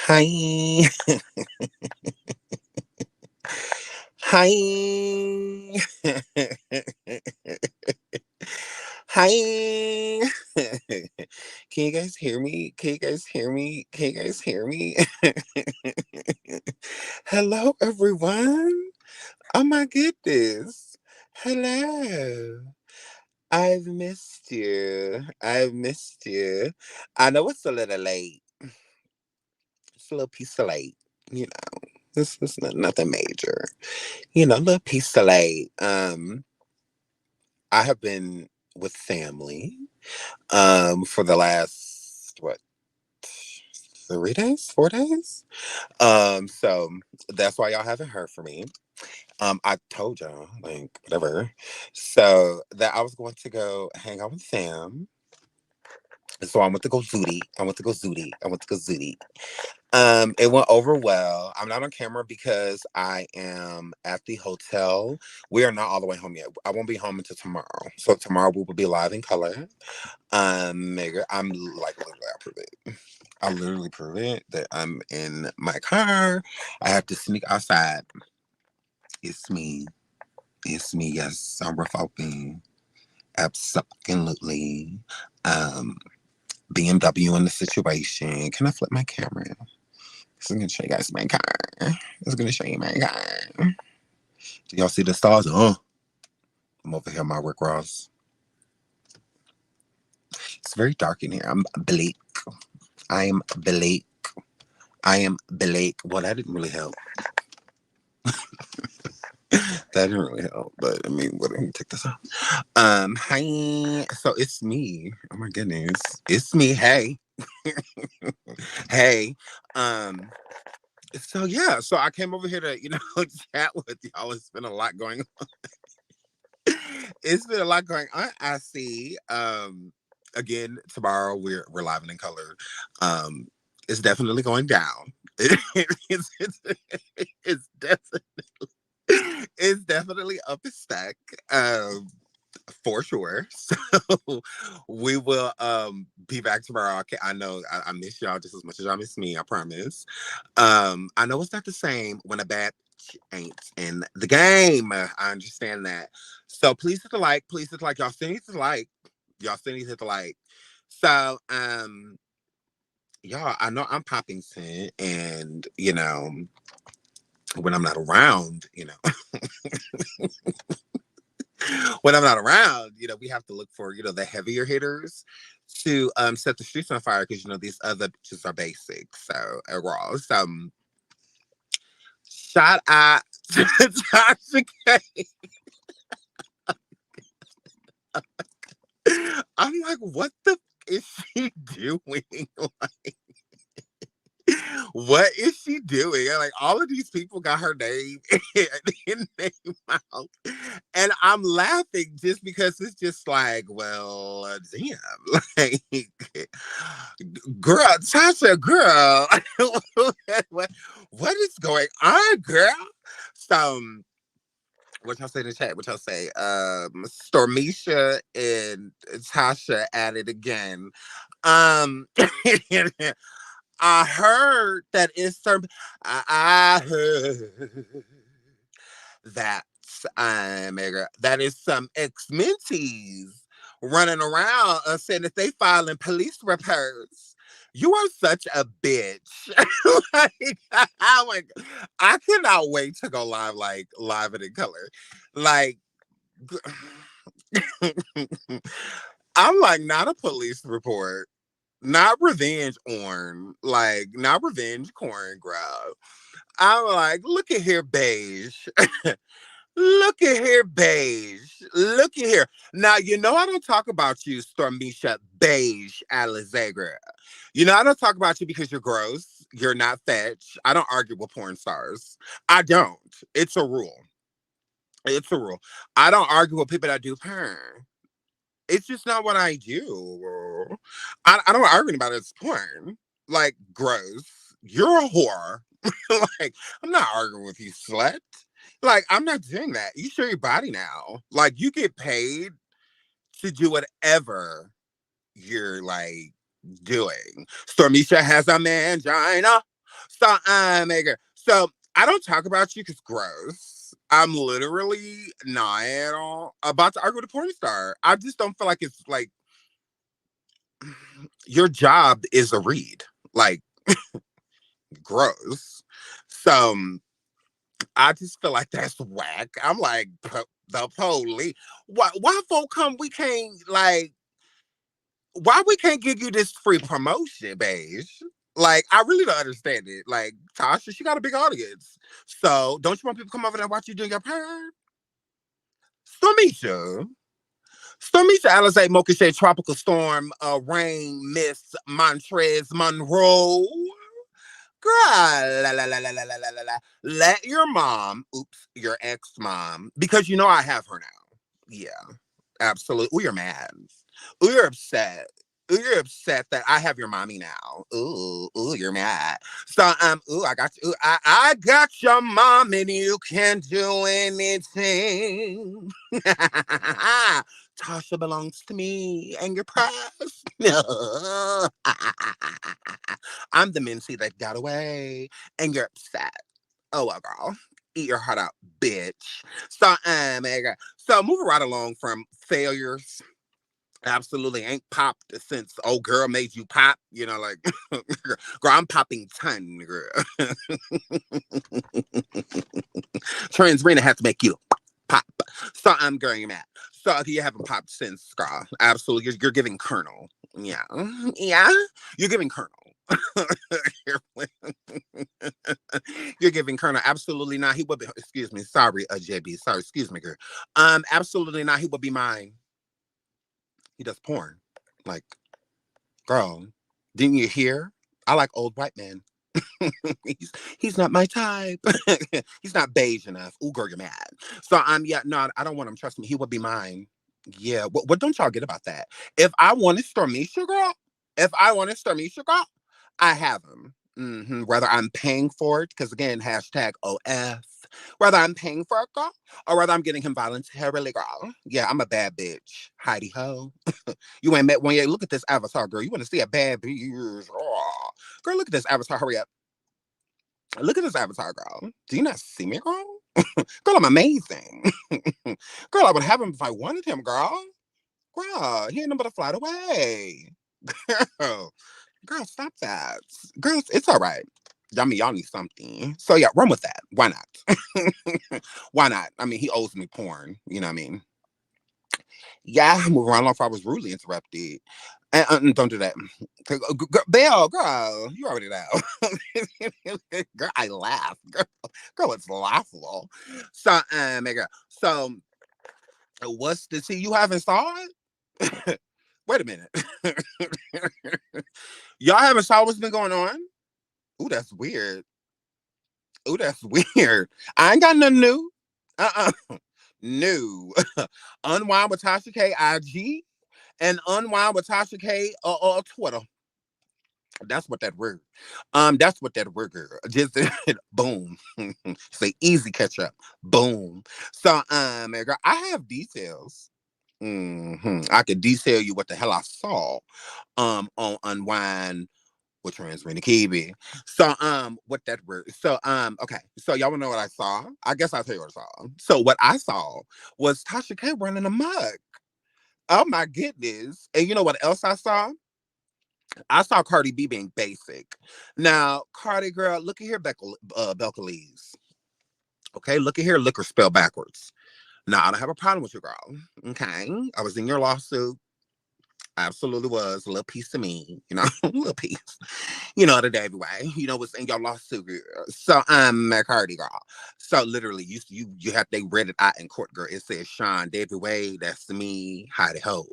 Hi. Hi. Hi. Can you guys hear me? Can you guys hear me? Can you guys hear me? Hello, everyone. Oh my goodness. Hello. I've missed you. I've missed you. I know it's a little late. It's a little piece of late. You know, this is nothing major. A little piece of late. I have been with family for the last what 3 days, 4 days. So that's why y'all haven't heard from me. I told y'all, like, whatever. So that I was going to go hang out with Sam. So I went to go zooty. I went to go zooty. I went to go zooty. It went over well. I'm not on camera because I am at the hotel. We are not all the way home yet. I won't be home until tomorrow. So tomorrow we will be live in color. Nigga, I'm like literally I prove it. I literally prove it that I'm in my car. I have to sneak outside. It's me. It's me. Yes, I'm revolving. Absolutely. Um, BMW in the situation. Can I flip my camera? This is gonna show you guys my car. This is gonna show you my car. Do y'all see the stars? I'm over here, my Rick Ross. It's very dark in here. I'm Blake. I am Blake. I am Blake. Well, that didn't really help. That didn't really help. But I mean, what? Let me take this off. Hi. So it's me. Oh my goodness, it's me. Hey, hey. Um. So yeah. So I came over here to chat with y'all. It's been a lot going It's been a lot going on. I see. Again, tomorrow we're live and in color. Um, it's definitely going down. It's, definitely it's definitely up a stack. For sure. So we will be back tomorrow. Okay, I know I miss y'all just as much as y'all miss me, I promise. I know it's not the same when a bad ain't in the game. I understand that. So please hit the like, please hit the like. Y'all still need to like. Y'all still need to hit the like. So y'all, I know I'm popping scent and when I'm not around, when I'm not around, we have to look for, the heavier hitters to set the streets on fire because these other bitches are basic. So raw. So shout out to Tasha K. I'm like, what the is she doing? Like, what is she doing? Like all of these people got her name in their mouth. And I'm laughing just because it's just like, well, damn. Like girl, Tasha, girl. what is going on, girl? So what y'all say in the chat? What y'all say? Stormisha and Tasha at it again. Um I heard that it's some. I heard that that is some ex mentees running around saying that they filing police reports. You are such a bitch. Like, oh my God. I cannot wait to go live, like live and in color. Like, I'm like, not a police report. Not revenge on, like, not revenge corn, girl. I'm like, look at here, beige. Look at here, beige. Look at here. Now, I don't talk about you, Stormisha Beige Alexander. I don't talk about you because you're gross. You're not fetch. I don't argue with porn stars. I don't. It's a rule. It's a rule. I don't argue with people that do porn. It's just not what I do. I don't argue about it. It's porn. Like, gross. You're a whore. Like, I'm not arguing with you, slut. Like, I'm not doing that. You show your body now. Like, you get paid to do whatever you're like doing. Stormisha has a mangina. So I don't talk about you because gross. I'm literally not at all about to argue with a porn star. I just don't feel like it's like your job is a read. Like gross. So I just feel like that's whack. I'm like the police. Why folk come? We can't like. Why we can't give you this free promotion, beige? Like I really don't understand it. Like Tasha, she got a big audience, so don't you want people to come over there and watch you doing your part? Stormisha. Stormisha Alizé Mocha Shea Tropical Storm, Rain, Miss Montrez Monroe. Girl, let your mom, oops, your ex mom, because you know I have her now. Yeah, absolutely. Ooh, you're mad. Ooh, you're upset. Ooh, you're upset that I have your mommy now. Ooh, you're mad. So, ooh, I got you. Ooh, I got your mom, and you can't do anything. Tasha belongs to me, and you're pressed. I'm the Mincy that got away, and you're upset. Oh well, girl. Eat your heart out, bitch. So, so moving right along from failures. Absolutely ain't popped since old girl made you pop. You know, like girl, I'm popping ton, girl. Transrena has to make you pop. So I'm girl, you're mad. So okay, you haven't popped since, girl. Absolutely, you're giving Colonel. Yeah, yeah, you're giving Colonel. You're giving Colonel absolutely not. He would be. Excuse me. Sorry, JB. Sorry. Excuse me, girl. Absolutely not. He would be mine. He does porn. Like, girl, didn't you hear? I like old white men. he's not my type. He's not beige enough. Ooh, girl, you're mad. So yeah, no, I don't want him. Trust me, he would be mine. Yeah. What don't y'all get about that? If I wanted Stormisha, girl, if I wanted Stormisha, girl, I have him. Whether I'm paying for it, because again, hashtag OF. Whether I'm paying for it, girl, or whether I'm getting him voluntarily, girl. Yeah, I'm a bad bitch. Heidi ho. You ain't met one yet. Look at this avatar, girl. You want to see a bad bitch? Oh. Girl, look at this avatar. Hurry up. Look at this avatar, girl. Do you not see me, girl? Girl, I'm amazing. Girl, I would have him if I wanted him, girl. Girl, he ain't no but a flight away. Girl, girl, stop that. Girls, it's all right. Y'all need something. So yeah, run with that. Why not? Why not? I mean, he owes me porn. You know what I mean? Yeah, moving around if I was rudely interrupted. And don't do that. Belle, girl, you already know. Girl, I laugh. Girl, it's laughable. So, girl, so what's the tea? You haven't saw it? Wait a minute. Y'all haven't saw what's been going on? Ooh, that's weird. Ooh, that's weird. I ain't got nothing new. Uh-uh. New. Unwind with Tasha K IG and unwind with Tasha K Twitter. That's what that word. That's what that word girl. Just boom. Say easy catch up. Boom. So girl, I have details. I could detail you what the hell I saw on Unwind with Transrena Kiwi. So what that word. So okay. So y'all wanna know what I saw? I guess I'll tell you what I saw. So what I saw was Tasha K running amok. Oh my goodness. And you know what else I saw? I saw Cardi B being basic. Now, Cardi girl, look at here, Belcalise. Okay, look at here, liquor spell backwards. Now, I don't have a problem with you, girl. Okay, I was in your lawsuit. I absolutely was a little piece of me, you know, a little piece. You know, the day anyway. You know what's in your lawsuit, girl. So I'm Cardi girl. So literally, you have they read it out in court, girl. It says Sean David Wade. That's me. Howdy ho.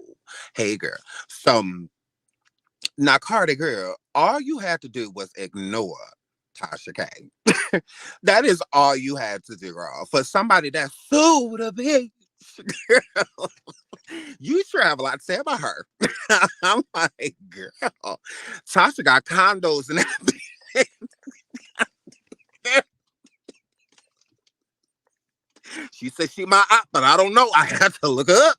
Hey, girl. So now, Cardi girl, all you had to do was ignore Tasha K. That is all you had to do, girl. For somebody that sued a bitch, girl, you travel. I'd say about her. I'm like, girl, Tasha got condos and that. She said she my op, but I don't know. I had to look her up.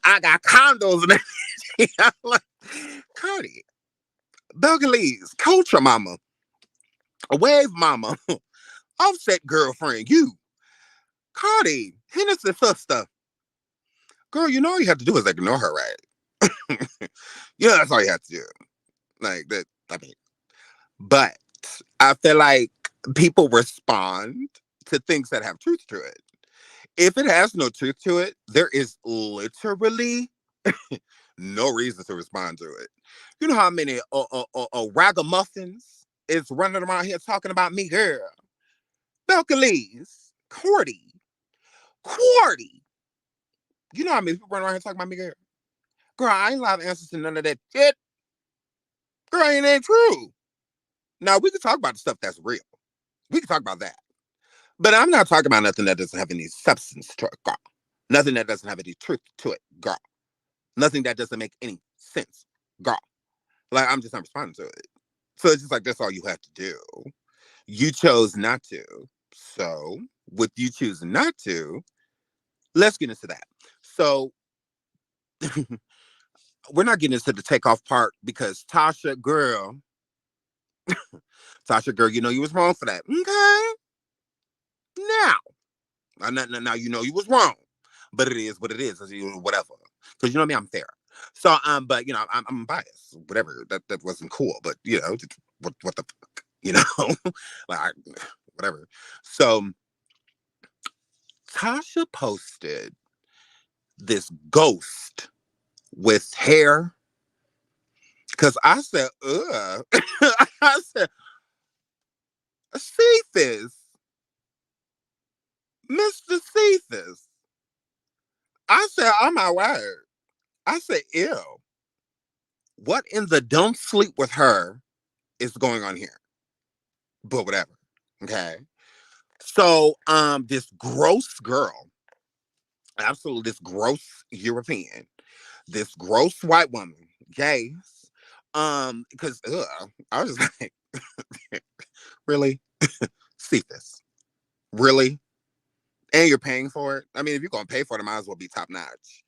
I got condos and everything. I'm like, Cardi, Belgalese, Culture Mama, a Wave Mama, Offset Girlfriend, you, Cardi, Hennessy Sister. Girl, you know all you have to do is ignore her, right? Yeah, that's all you have to do. Like that, I mean, but I feel like people respond to things that have truth to it. If it has no truth to it, there is literally no reason to respond to it. You know how many ragamuffins is running around here talking about me, girl? Belcalis, Cordy. You know how many people running around here talking about me, girl? Girl, I ain't allowed answers to none of that shit. Girl, ain't true. Now, we can talk about the stuff that's real. We can talk about that. But I'm not talking about nothing that doesn't have any substance to it, girl. Nothing that doesn't have any truth to it, girl. Nothing that doesn't make any sense, girl. Like, I'm just not responding to it. So it's just like, that's all you have to do. You chose not to. So, with you choosing not to, let's get into that. So, we're not getting into the takeoff part because Tasha, girl, you know you was wrong for that. Okay. Now you know you was wrong, but it is what it is. Whatever, because you know me, I'm fair. So but you know I'm biased. Whatever, that wasn't cool, but you know what the fuck, you know, like whatever. So Tasha posted this ghost with hair because I said, ugh, I said, Cephas, Mr. Cephas. I said, oh my word. I said, ew. What in the don't sleep with her is going on here? But whatever. Okay. So this gross girl, absolutely this gross European, this gross white woman, gays, because I was just like, really? See this. Really? And you're paying for it? I mean, if you're gonna pay for it, it might as well be top notch.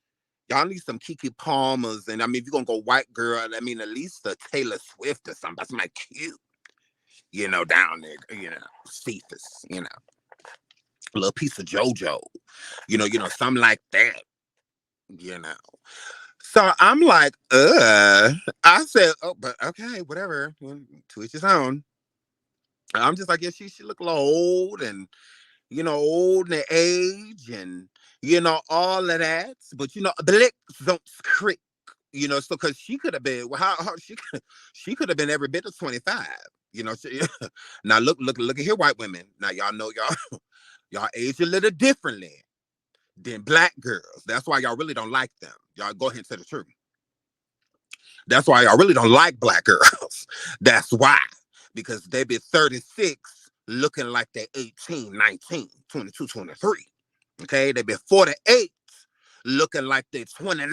Y'all need some Kiki Palmers, and I mean, if you're gonna go white girl, I mean, at least a Taylor Swift or something. That's my cute, you know, down there, you know, Cephas, you know, a little piece of JoJo, something like that, you know. So I'm like, I said, oh, but okay, whatever, to each his own. I'm just like, yeah, she look a little old and old in the age and all of that. But Blick don't creek. So because she could have been, well, how she could have been every bit of 25. Now look at here, white women. Now y'all know y'all age a little differently than black girls. That's why y'all really don't like them. Y'all go ahead and say the truth. That's why y'all really don't like black girls. That's why. Because they be 36 looking like they're 18, 19, 22, 23. Okay? They be 48 looking like they're 29,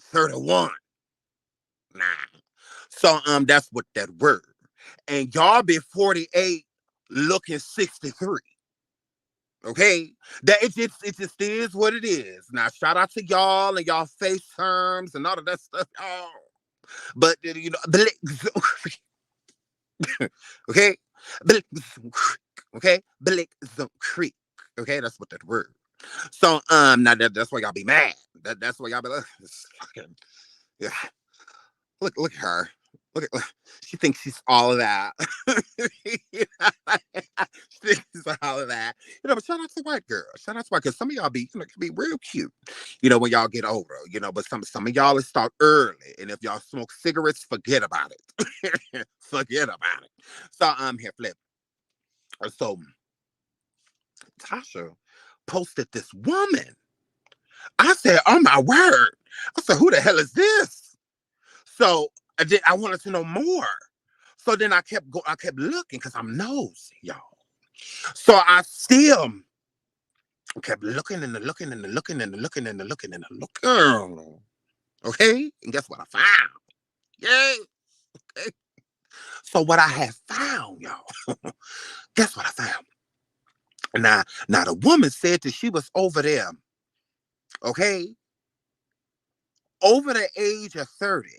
31. Nah. So that's what that word. And y'all be 48 looking 63. Okay, that it just is what it is. Now, shout out to y'all and y'all face terms and all of that stuff, y'all. But okay, okay, creek. Okay, that's what that word. So now that's why y'all be mad. That's why y'all be like, yeah. Look at her. Look, she thinks she's all of that. She thinks she's all of that. But shout out to white girls. Shout out to white, because some of y'all can be real cute, when y'all get older, but some of y'all start early. And if y'all smoke cigarettes, forget about it. Forget about it. So I'm here flip. So Tasha posted this woman. I said, oh my word. I said, who the hell is this? So I wanted to know more. So then I kept looking because I'm nosy, y'all. So I still kept looking and looking and looking and looking and looking and looking. Okay? And guess what I found? Yay! Okay. So what I had found, y'all, guess what I found? Now the woman said that she was over there, okay, over the age of 30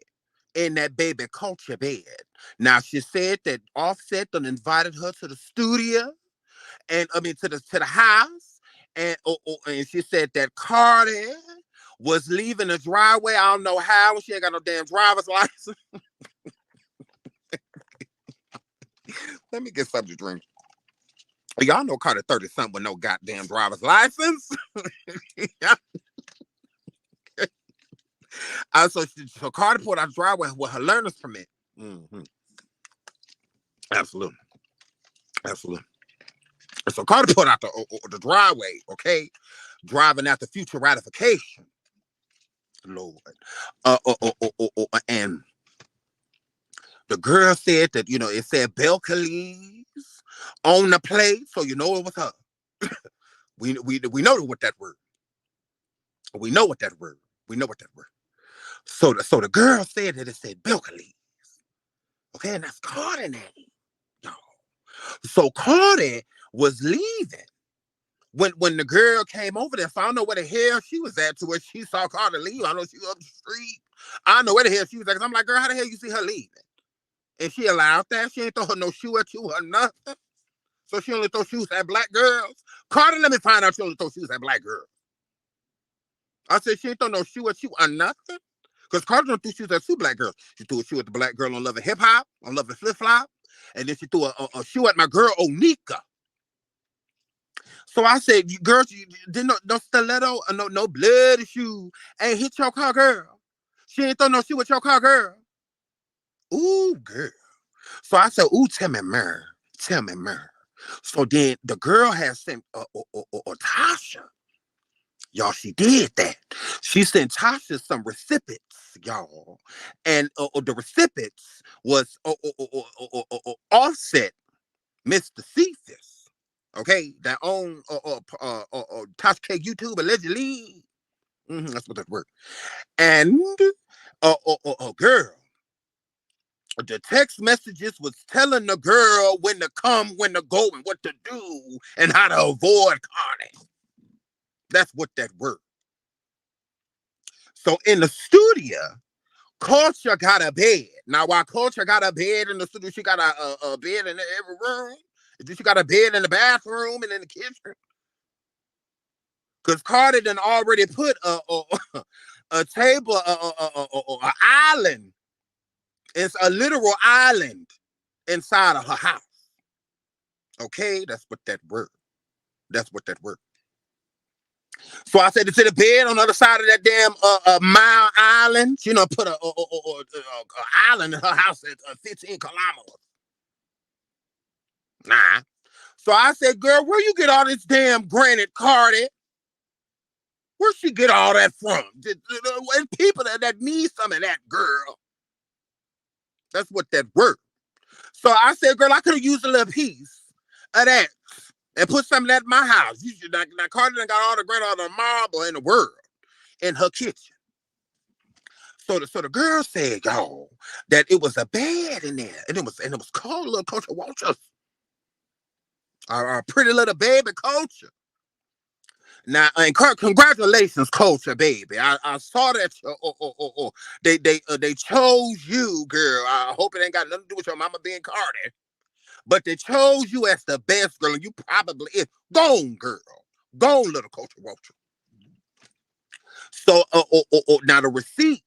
in that baby culture bed. Now she said that Offset done invited her to the studio, and I mean to the house, and she said that Cardi was leaving the driveway. I don't know how. She ain't got no damn driver's license. Let me get something to drink. Y'all know Cardi 30 something with no goddamn driver's license. So Cardi pulled out the driveway with her learner's permit. Mm-hmm. Absolutely. Absolutely. So Carter put out the driveway, okay, driving out the future ratification, Lord. And the girl said that, it said Belcalis on the plate, so you know it was her. We know what that word. We know what that word. We know what that word. So the girl said that it said Belcalis. Okay, and that's Cardi name, y'all. So Cardi was leaving. When the girl came over there, so I don't know where the hell she was at to where she saw Carter leave. I know she was up the street. I don't know where the hell she was at. Cause I'm like, girl, how the hell you see her leaving? And she allowed that. She ain't throw her no shoe at you or nothing. So she only throw shoes at black girls. Carter, let me find out she only throw shoes at black girls. I said she ain't throw no shoe at you or nothing. Because Carter don't throw shoes at two black girls. She threw a shoe at the black girl on Love and Hip Hop, on Love and Flip Flop. And then she threw a shoe at my girl, Onika. So I said, girls, you didn't no stiletto, no bloody shoe. Ain't hit your car, girl. She ain't throw no shoe at your car, girl. Ooh, girl. So I said, ooh, tell me more. Tell me more. So then the girl has sent Tasha. Y'all, she did that. She sent Tasha some recipients, y'all. And the recipients was Offset, Mr. Cephas. Okay, that own Tasha K YouTube allegedly. That's what that word. And girl, the text messages was telling the girl when to come, when to go, and what to do, and how to avoid Cardi. That's what that word. So in the studio, Culture got a bed. Now, while Culture got a bed in the studio, she got a bed in every room. She got a bed in the bathroom and in the kitchen. Because Cardi done already put a table, an island. It's a literal island inside of her house. Okay, that's what that word. That's what that word. So I said to the bed on the other side of that damn mile island. Put a island in her house at 15 kilometers. Nah. So I said, girl, where you get all this damn granite, Cardi? Where she get all that from? And people that need some of that, girl. That's what that word. So I said, girl, I could have used a little piece of that and put some of that in my house. Now Cardi done got all the granite, all the marble in the world in her kitchen. So the girl said, y'all, that it was a bed in there, and it was called little Culture Walters, our pretty little baby Culture. Now, and congratulations, Culture baby. I saw that. They chose you, girl. I hope it ain't got nothing to do with your mama being Cardi, but they chose you as the best girl, and you probably is. Gone, girl. Gone, little Culture Walter. So, now the recipients,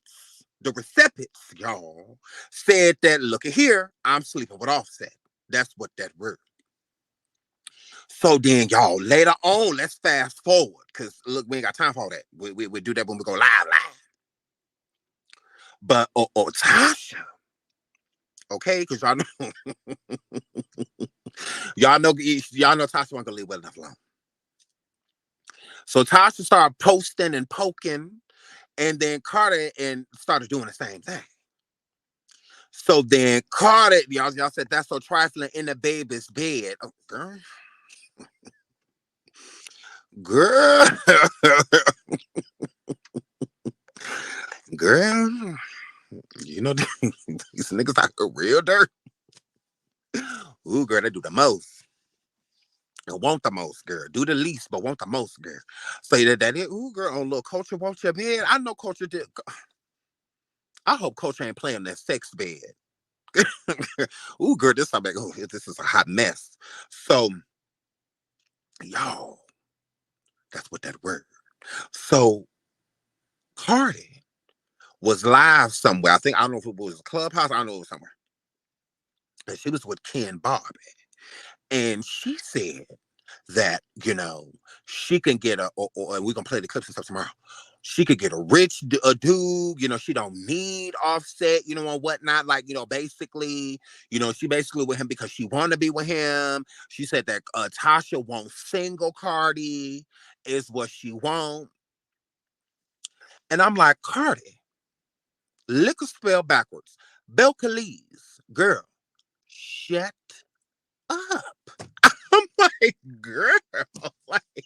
y'all, said that, look at here, I'm sleeping with Offset. That's what that word. So then, y'all, later on, let's fast forward, because, look, we ain't got time for all that. We do that when we go live. But, Tasha, okay, because y'all know Tasha wasn't going to leave well enough alone. So Tasha started posting and poking, and then Carter and started doing the same thing. So then Carter, y'all said that's so trifling in the baby's bed. Oh, girl. Girl. Girl. These niggas out here real dirt. Ooh, girl, they do the most. They want the most, girl. Do the least, but want the most, girl. Say that is, ooh, girl, on little Culture, want your bed. I know Culture did. I hope Coach ain't playing that sex bed. Ooh, girl, this I'm like, oh, this is a hot mess. So, y'all, that's what that word. So, Cardi was live somewhere. I don't know if it was a clubhouse. I don't know it was somewhere. And she was with Ken Barbie. And she said that, she can get or we're going to play the clips and stuff tomorrow. She could get a rich a dude, she don't need Offset, and whatnot. Like, basically, she basically with him because she want to be with him. She said that Tasha won't single Cardi is what she want. And I'm like, Cardi, liquor spell backwards. Belcalis, girl, shut up. I'm like, girl, like,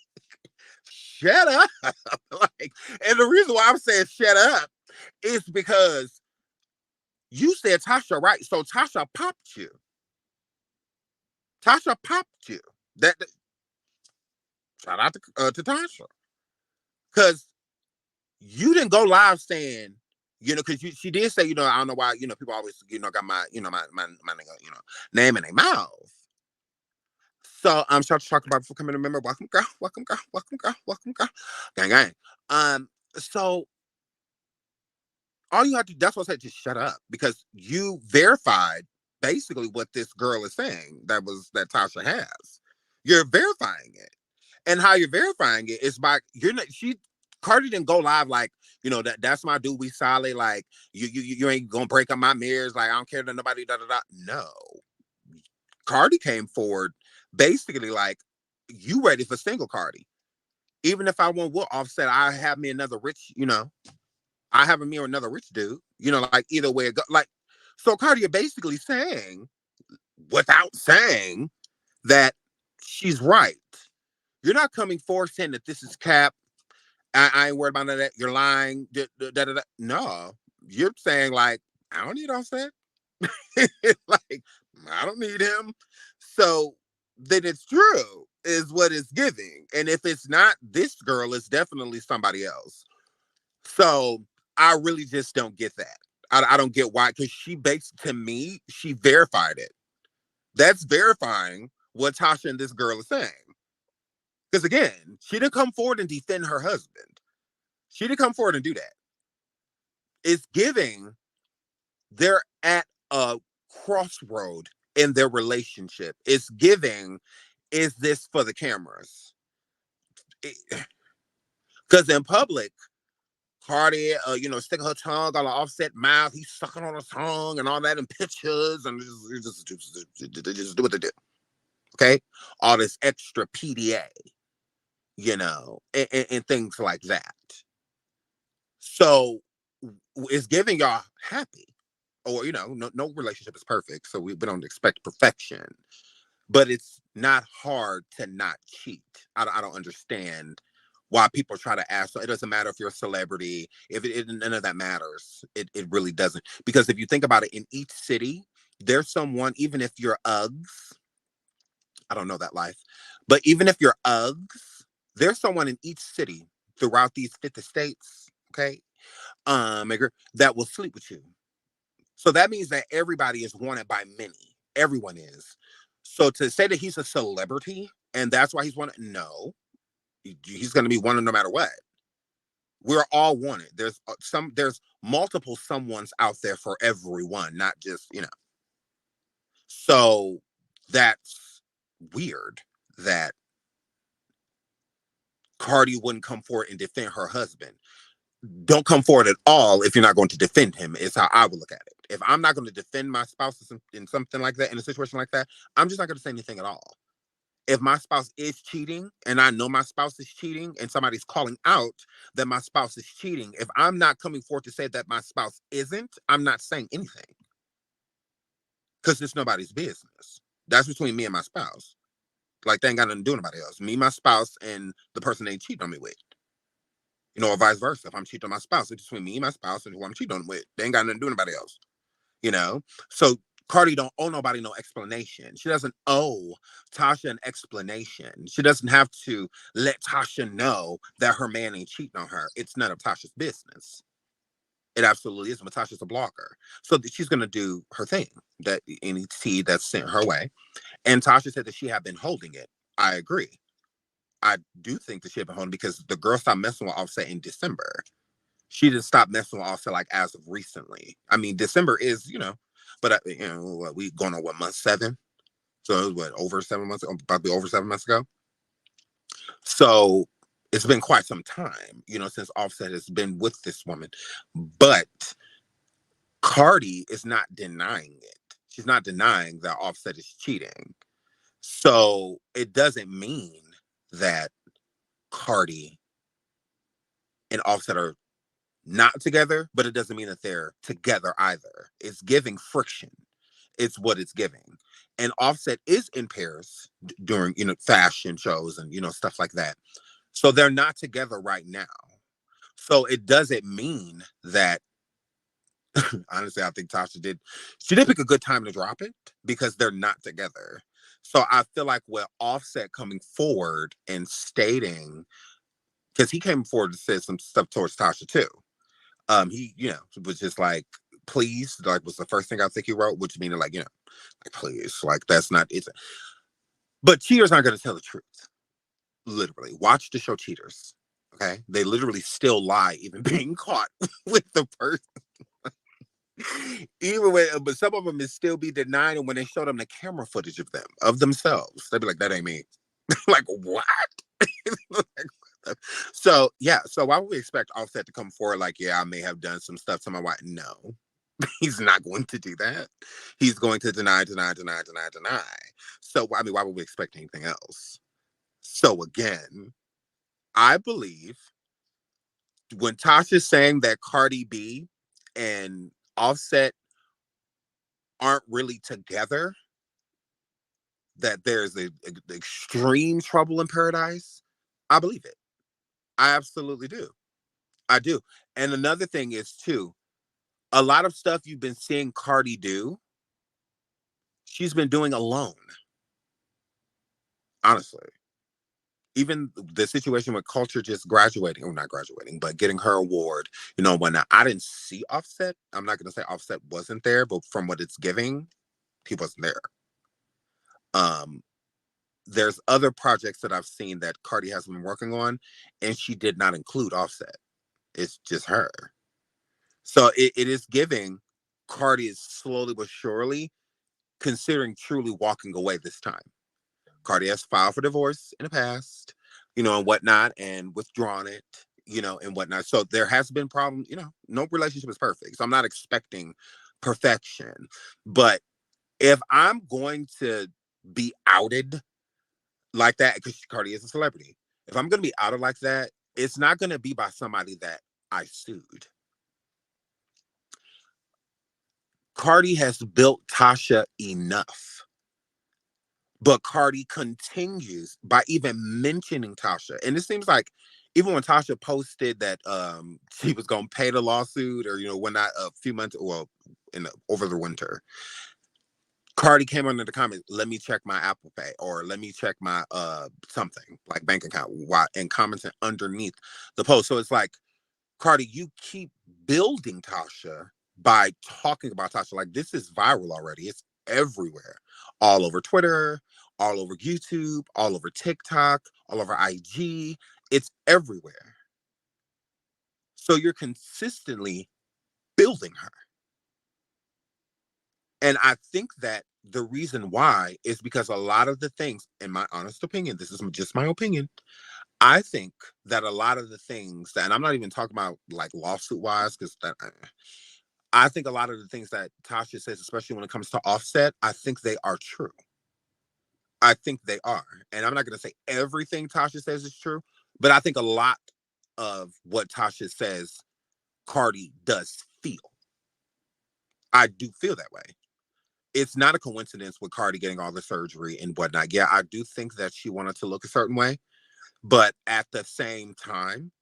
shut up. Like, and the reason why I'm saying shut up is because you said Tasha, right? So Tasha popped you. Tasha popped you. That shout out to Tasha. Because you didn't go live saying, because she did say, I don't know why, people always, got my, my name in their mouth. So I'm starting to talk about before coming to remember. Welcome, girl. Welcome, girl. Welcome, girl. Welcome, girl. Gang, gang. So all you have to that's what I said, just shut up. Because you verified basically what this girl is saying that Tasha has. You're verifying it. And how you're verifying it is by Cardi didn't go live like, that's my dude, we solid, like you ain't gonna break up my mirrors, like I don't care to nobody, da da da. No. Cardi came forward basically like, you ready for single Cardi. Even if I want what Offset, I have me another rich, I have me or another rich dude, like either way it go. Like, so Cardi, you're basically saying, without saying, that she's right. You're not coming forward saying that this is cap. I ain't worried about none of that. You're lying. Da, da, da, da. No, you're saying like, I don't need Offset. Like, I don't need him. So then it's true, is what it's giving. And if it's not this girl, it's definitely somebody else. So I really just don't get that. I don't get why, because to me, she verified it. That's verifying what Tasha and this girl is saying. Because again, she didn't come forward and defend her husband. She didn't come forward and do that. It's giving they're at a crossroad in their relationship. It's giving, is this for the cameras? Because in public, Cardi, sticking her tongue on an Offset mouth, he's sucking on her tongue and all that in pictures, and just do what they do. Okay? All this extra PDA, and things like that. So it's giving y'all happy. Or, no relationship is perfect, so we don't expect perfection. But it's not hard to not cheat. I don't understand why people try to ask. So it doesn't matter if you're a celebrity. If none of that matters. It really doesn't. Because if you think about it, in each city, there's someone, even if you're Uggs, I don't know that life, but even if you're Uggs, there's someone in each city throughout these 50 states, okay, that will sleep with you. So that means that everybody is wanted by many. Everyone is. So to say that he's a celebrity and that's why he's wanted, no, he's going to be wanted no matter what. We're all wanted. There's multiple someones out there for everyone, not just, So that's weird that Cardi wouldn't come forward and defend her husband. Don't come forward at all if you're not going to defend him, is how I would look at it. If I'm not going to defend my spouse in something like that, in a situation like that, I'm just not going to say anything at all. If my spouse is cheating and I know my spouse is cheating and somebody's calling out that my spouse is cheating, if I'm not coming forward to say that my spouse isn't, I'm not saying anything. Because it's nobody's business. That's between me and my spouse. Like, they ain't got nothing to do with nobody else. Me, my spouse, and the person they cheat on me with. Or vice versa. If I'm cheating on my spouse, it's between me and my spouse and who I'm cheating on with. They ain't got nothing to do with anybody else. So Cardi don't owe nobody no explanation. She doesn't owe Tasha an explanation. She doesn't have to let Tasha know that her man ain't cheating on her. It's none of Tasha's business. It absolutely is. Natasha's a blogger. So she's going to do her thing, that any tea that's sent her way. And Tasha said that she had been holding it. I agree. I do think that she had been holding, because the girl stopped messing with Offset in December. She didn't stop messing with Offset like as of recently. I mean, December is, but we going on what, month 7? So it was what, over 7 months, probably over 7 months ago. So it's been quite some time, since Offset has been with this woman. But Cardi is not denying it. She's not denying that Offset is cheating. So it doesn't mean that Cardi and Offset are not together, but it doesn't mean that they're together either. It's giving friction. It's what it's giving. And Offset is in Paris during, fashion shows and, stuff like that. So they're not together right now. So it doesn't mean that, honestly, I think she did pick a good time to drop it, because they're not together. So I feel like with Offset coming forward and stating, because he came forward and said some stuff towards Tasha too. He, was just like, please, like, was the first thing I think he wrote, which meaning like, like, please, like, that's not it. But cheaters aren't going to tell the truth. Literally, watch the show Cheaters. Okay, they literally still lie, even being caught with the person. Even when, but some of them is still be denying, and when they show them the camera footage of themselves, they'd be like, "That ain't me." Like, what? So yeah, so why would we expect Offset to come forward like, yeah, I may have done some stuff to my wife? No, he's not going to do that. He's going to deny, deny, deny, deny, deny. So I mean, why would we expect anything else? So again, I believe when Tasha's saying that Cardi B and Offset aren't really together, that there's a extreme trouble in paradise, I believe it. I absolutely do. I do. And another thing is too, a lot of stuff you've been seeing Cardi do, she's been doing alone. Honestly, even the situation with Culture just graduating, or not graduating, but getting her award, whatnot. I didn't see Offset. I'm not going to say Offset wasn't there, but from what it's giving, he wasn't there. Um, there's other projects that I've seen that Cardi has been working on, and she did not include Offset. It's just her. So it is giving Cardi is slowly but surely considering truly walking away this time. Cardi has filed for divorce in the past, and whatnot, and withdrawn it, and whatnot. So there has been problems, no relationship is perfect. So I'm not expecting perfection. But if I'm going to be outed like that, because Cardi is a celebrity, if I'm going to be outed like that, it's not going to be by somebody that I sued. Cardi has built Tasha enough. But Cardi continues by even mentioning Tasha. And it seems like even when Tasha posted that she was gonna pay the lawsuit, or when not, a few months, well, over the winter, Cardi came under the comment, let me check my Apple Pay, or let me check my something like bank account, and commenting underneath the post. So it's like, Cardi, you keep building Tasha by talking about Tasha. Like, this is viral already. It's everywhere, all over Twitter, all over YouTube, all over TikTok, all over IG. It's everywhere. So you're consistently building her. And I think that the reason why is because a lot of the things, in my honest opinion, this is just my opinion, I think that a lot of the things that, and I'm not even talking about like lawsuit wise, because I think a lot of the things that Tasha says, especially when it comes to Offset, I think they are true. I think they are. And I'm not going to say everything Tasha says is true, but I think a lot of what Tasha says, Cardi does feel. I do feel that way. It's not a coincidence with Cardi getting all the surgery and whatnot. Yeah, I do think that she wanted to look a certain way, but at the same time,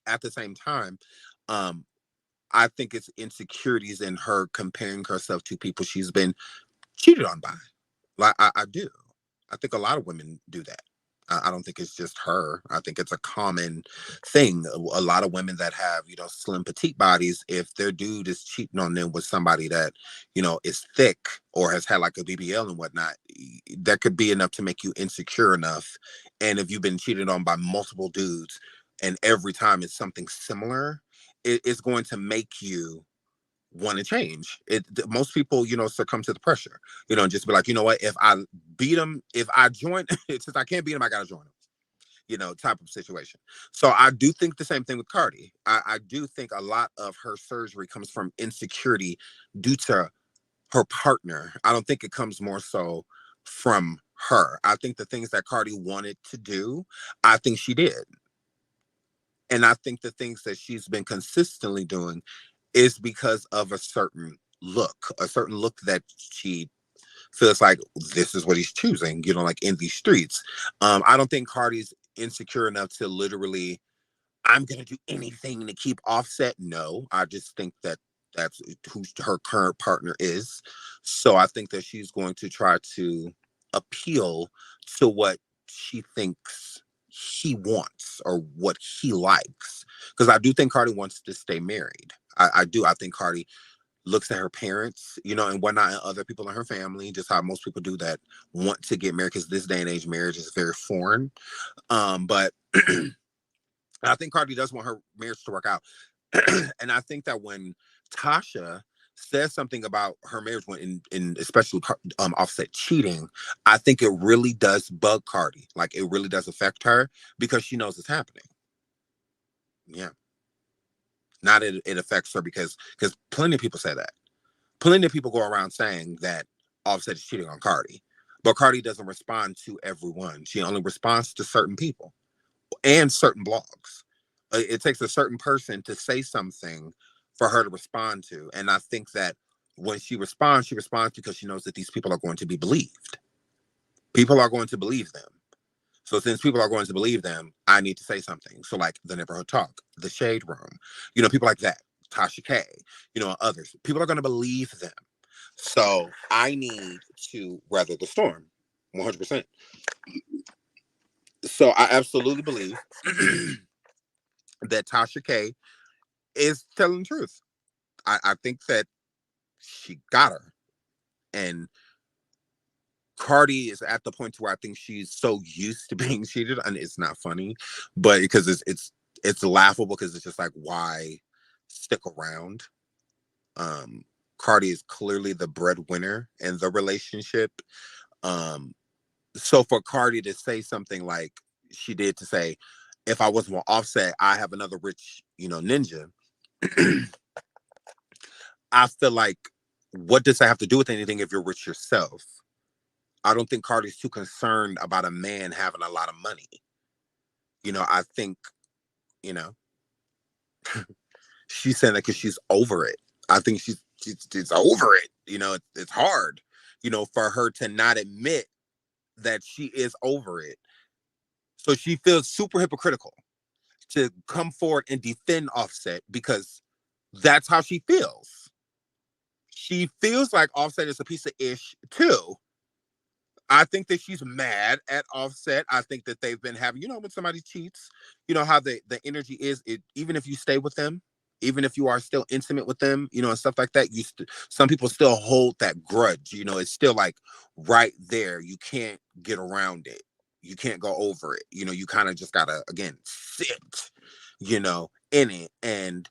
at the same time, um, I think it's insecurities in her comparing herself to people she's been cheated on by. Like, I do. I think a lot of women do that. I don't think it's just her. I think it's a common thing. A lot of women that have, slim petite bodies, if their dude is cheating on them with somebody that, is thick or has had like a BBL and whatnot, that could be enough to make you insecure enough. And if you've been cheated on by multiple dudes and every time it's something similar, it's going to make you want to change. Most people, succumb to the pressure, and just be like, you know what, if I beat him, if I join, since I can't beat him, I gotta join him, type of situation. So I do think the same thing with Cardi. I do think a lot of her surgery comes from insecurity due to her partner. I don't think it comes more so from her. I think the things that Cardi wanted to do, I think she did. And I think the things that she's been consistently doing is because of a certain look that she feels like this is what he's choosing, like in these streets. I don't think Cardi's insecure enough to literally, I'm going to do anything to keep Offset. No, I just think that that's who her current partner is. So I think that she's going to try to appeal to what she thinks he wants or what he likes. Because I do think Cardi wants to stay married. I do. I think Cardi looks at her parents, and whatnot, and other people in her family, just how most people do that want to get married, because this day and age, marriage is very foreign. But I think Cardi does want her marriage to work out. And I think that when Tasha says something about her marriage, when in especially Offset cheating, I think it really does bug Cardi. Like, it really does affect her because she knows it's happening. Yeah. Not it affects her because plenty of people say that. Plenty of people go around saying that Offset is cheating on Cardi. But Cardi doesn't respond to everyone. She only responds to certain people and certain blogs. It takes a certain person to say something for her to respond to. And I think that when she responds because she knows that these people are going to be believed. People are going to believe them. So since people are going to believe them, I need to say something. So like the Neighborhood Talk, the Shade Room, people like that, Tasha K, others. People are going to believe them. So I need to weather the storm, 100%. So I absolutely believe that Tasha K is telling the truth. I think that she got her. And Cardi is at the point where I think she's so used to being cheated, and it's not funny, but because it's laughable, because it's just like, why stick around? Cardi is clearly the breadwinner in the relationship. Um, so for Cardi to say something like she did, to say, if I wasn't more Offset, I have another rich, ninja. I feel like, what does that have to do with anything if you're rich yourself? I don't think Cardi's too concerned about a man having a lot of money. I think, you know, she's saying that because she's over it. I think she's over it. It's hard, for her to not admit that she is over it. So she feels super hypocritical to come forward and defend Offset because that's how she feels. She feels like Offset is a piece of ish too. I think that she's mad at Offset. I think that they've been having, when somebody cheats, how the energy is. Even if you stay with them, even if you are still intimate with them, and stuff like that, some people still hold that grudge. It's still like right there. You can't get around it. You can't go over it. You kind of just gotta, again, sit, in it. And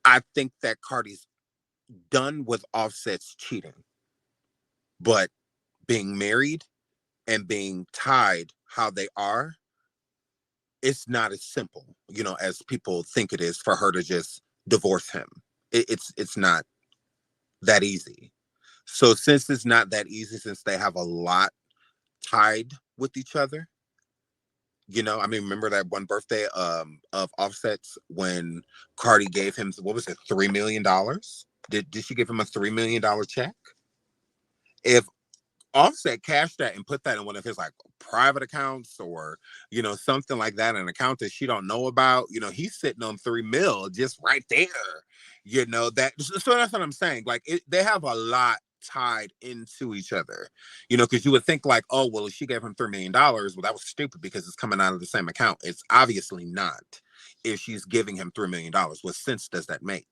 I think that Cardi's done with Offset's cheating, but being married and being tied how they are, it's not as simple, as people think it is for her to just divorce him. It's not that easy. So since it's not that easy, since they have a lot tied with each other, I mean, remember that one birthday of Offset's when Cardi gave him, what was it, $3 million? Did she give him a $3 million check? If Offset cashed that and put that in one of his like private accounts, or something like that, an account that she don't know about, he's sitting on 3 mil just right there. That, so that's what I'm saying. Like, they have a lot tied into each other. Because you would think like, oh, well, if she gave him $3 million, well, that was stupid because it's coming out of the same account. It's obviously not. If she's giving him $3 million, what sense does that make?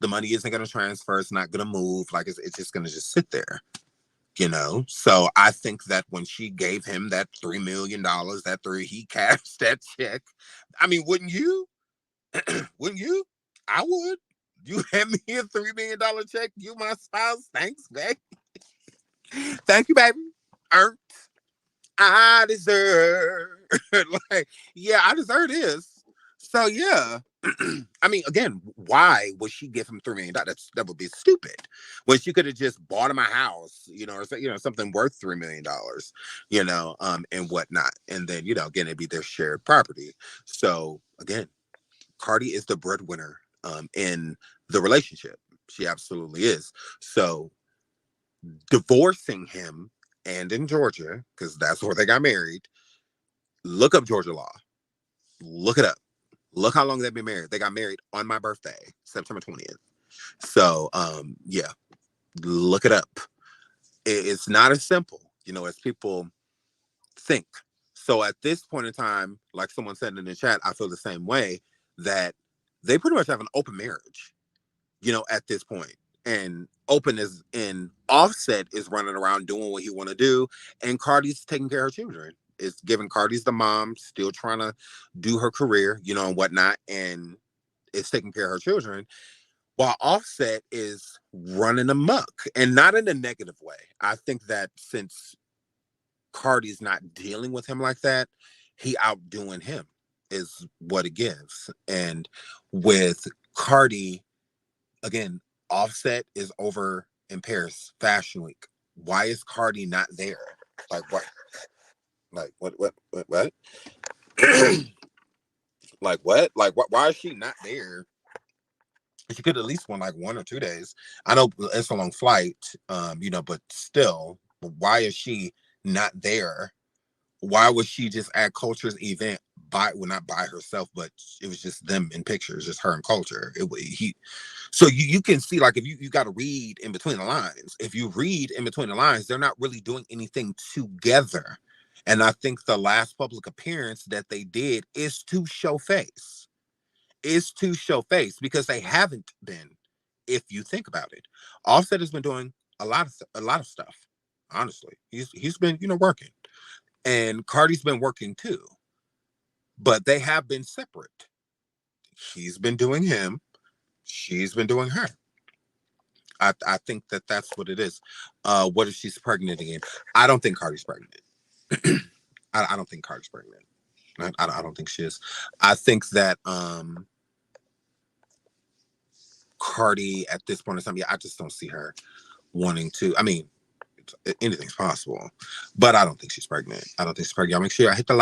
The money isn't going to transfer. It's not going to move. Like it's just going to just sit there. So I think that when she gave him that $3 million, he cashed that check. I mean, wouldn't you? Wouldn't you? I would. You hand me a $3 million check. You my spouse. Thanks, baby. Thank you, baby. Earned. I deserve. Like, yeah, I deserve this. So yeah. I mean, again, why would she give him $3 million? That would be stupid. When she could have just bought him a house, or something worth $3 million, and whatnot. And then, again, it'd be their shared property. So again, Cardi is the breadwinner in the relationship. She absolutely is. So divorcing him, and in Georgia, because that's where they got married, look up Georgia law. Look it up. Look how long they've been married. They got married on my birthday, September 20th. So, yeah, look it up. It's not as simple, as people think. So at this point in time, like someone said in the chat, I feel the same way, that they pretty much have an open marriage, at this point. And open is in Offset is running around doing what he want to do, and Cardi's taking care of her children. It's giving Cardi's the mom, still trying to do her career, and whatnot, and it's taking care of her children, while Offset is running amok, and not in a negative way. I think that since Cardi's not dealing with him like that, he outdoing him is what it gives. And with Cardi, again, Offset is over in Paris Fashion Week. Why is Cardi not there? Like what? Like what? Like what? Like what? Why is she not there? She could at least won like 1 or 2 days. I know it's a long flight, but still, why is she not there? Why was she just at Culture's event not by herself, but it was just them in pictures, just her and Culture. So you can see, like, if you got to read in between the lines. If you read in between the lines, they're not really doing anything together. And I think the last public appearance that they did is to show face. Because they haven't been, if you think about it. Offset has been doing a lot of stuff. Honestly, he's been working, and Cardi's been working too, but they have been separate. He's been doing him, she's been doing her. I think that's what it is. What if she's pregnant again? I don't think Cardi's pregnant. I don't think Cardi's pregnant. I don't think she is. I think that Cardi at this point in time, yeah, I just don't see her wanting to. I mean, anything's possible, but I don't think she's pregnant. I don't think she's pregnant. I'll make sure I hit the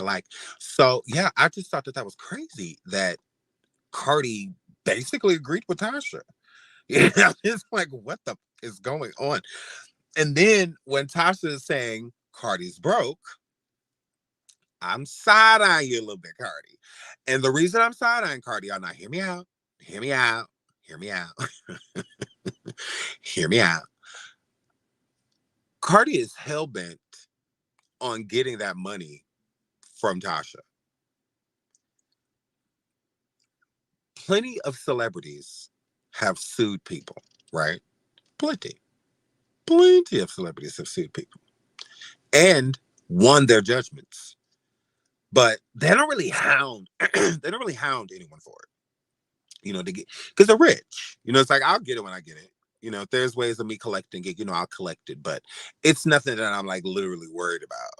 like. So yeah, I just thought that was crazy that Cardi basically agreed with Tasha. It's like, what the is going on? And then when Tasha is saying Cardi's broke, I'm side-eyeing you a little bit, Cardi. And the reason I'm side-eyeing Cardi, y'all, now hear me out. Hear me out. Hear me out. Hear me out. Cardi is hell-bent on getting that money from Tasha. Plenty of celebrities have sued people, right? Plenty of celebrities have sued people and won their judgments, but they don't really hound anyone for it, to get, because they're rich. It's like, I'll get it when I get it. If there's ways of me collecting it, I'll collect it, but it's nothing that I'm like literally worried about.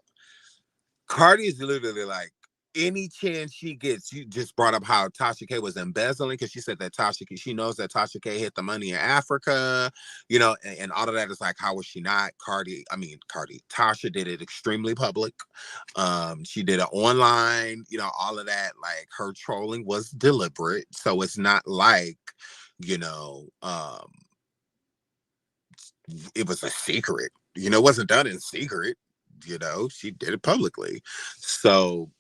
Cardi is literally like, any chance she gets. You just brought up how Tasha K was embezzling, because she said that she knows that Tasha K hid the money in Africa, and all of that is like, how was she not? Tasha did it extremely public. She did it online, all of that. Like, her trolling was deliberate. So it's not like, it was a secret. It wasn't done in secret. She did it publicly. So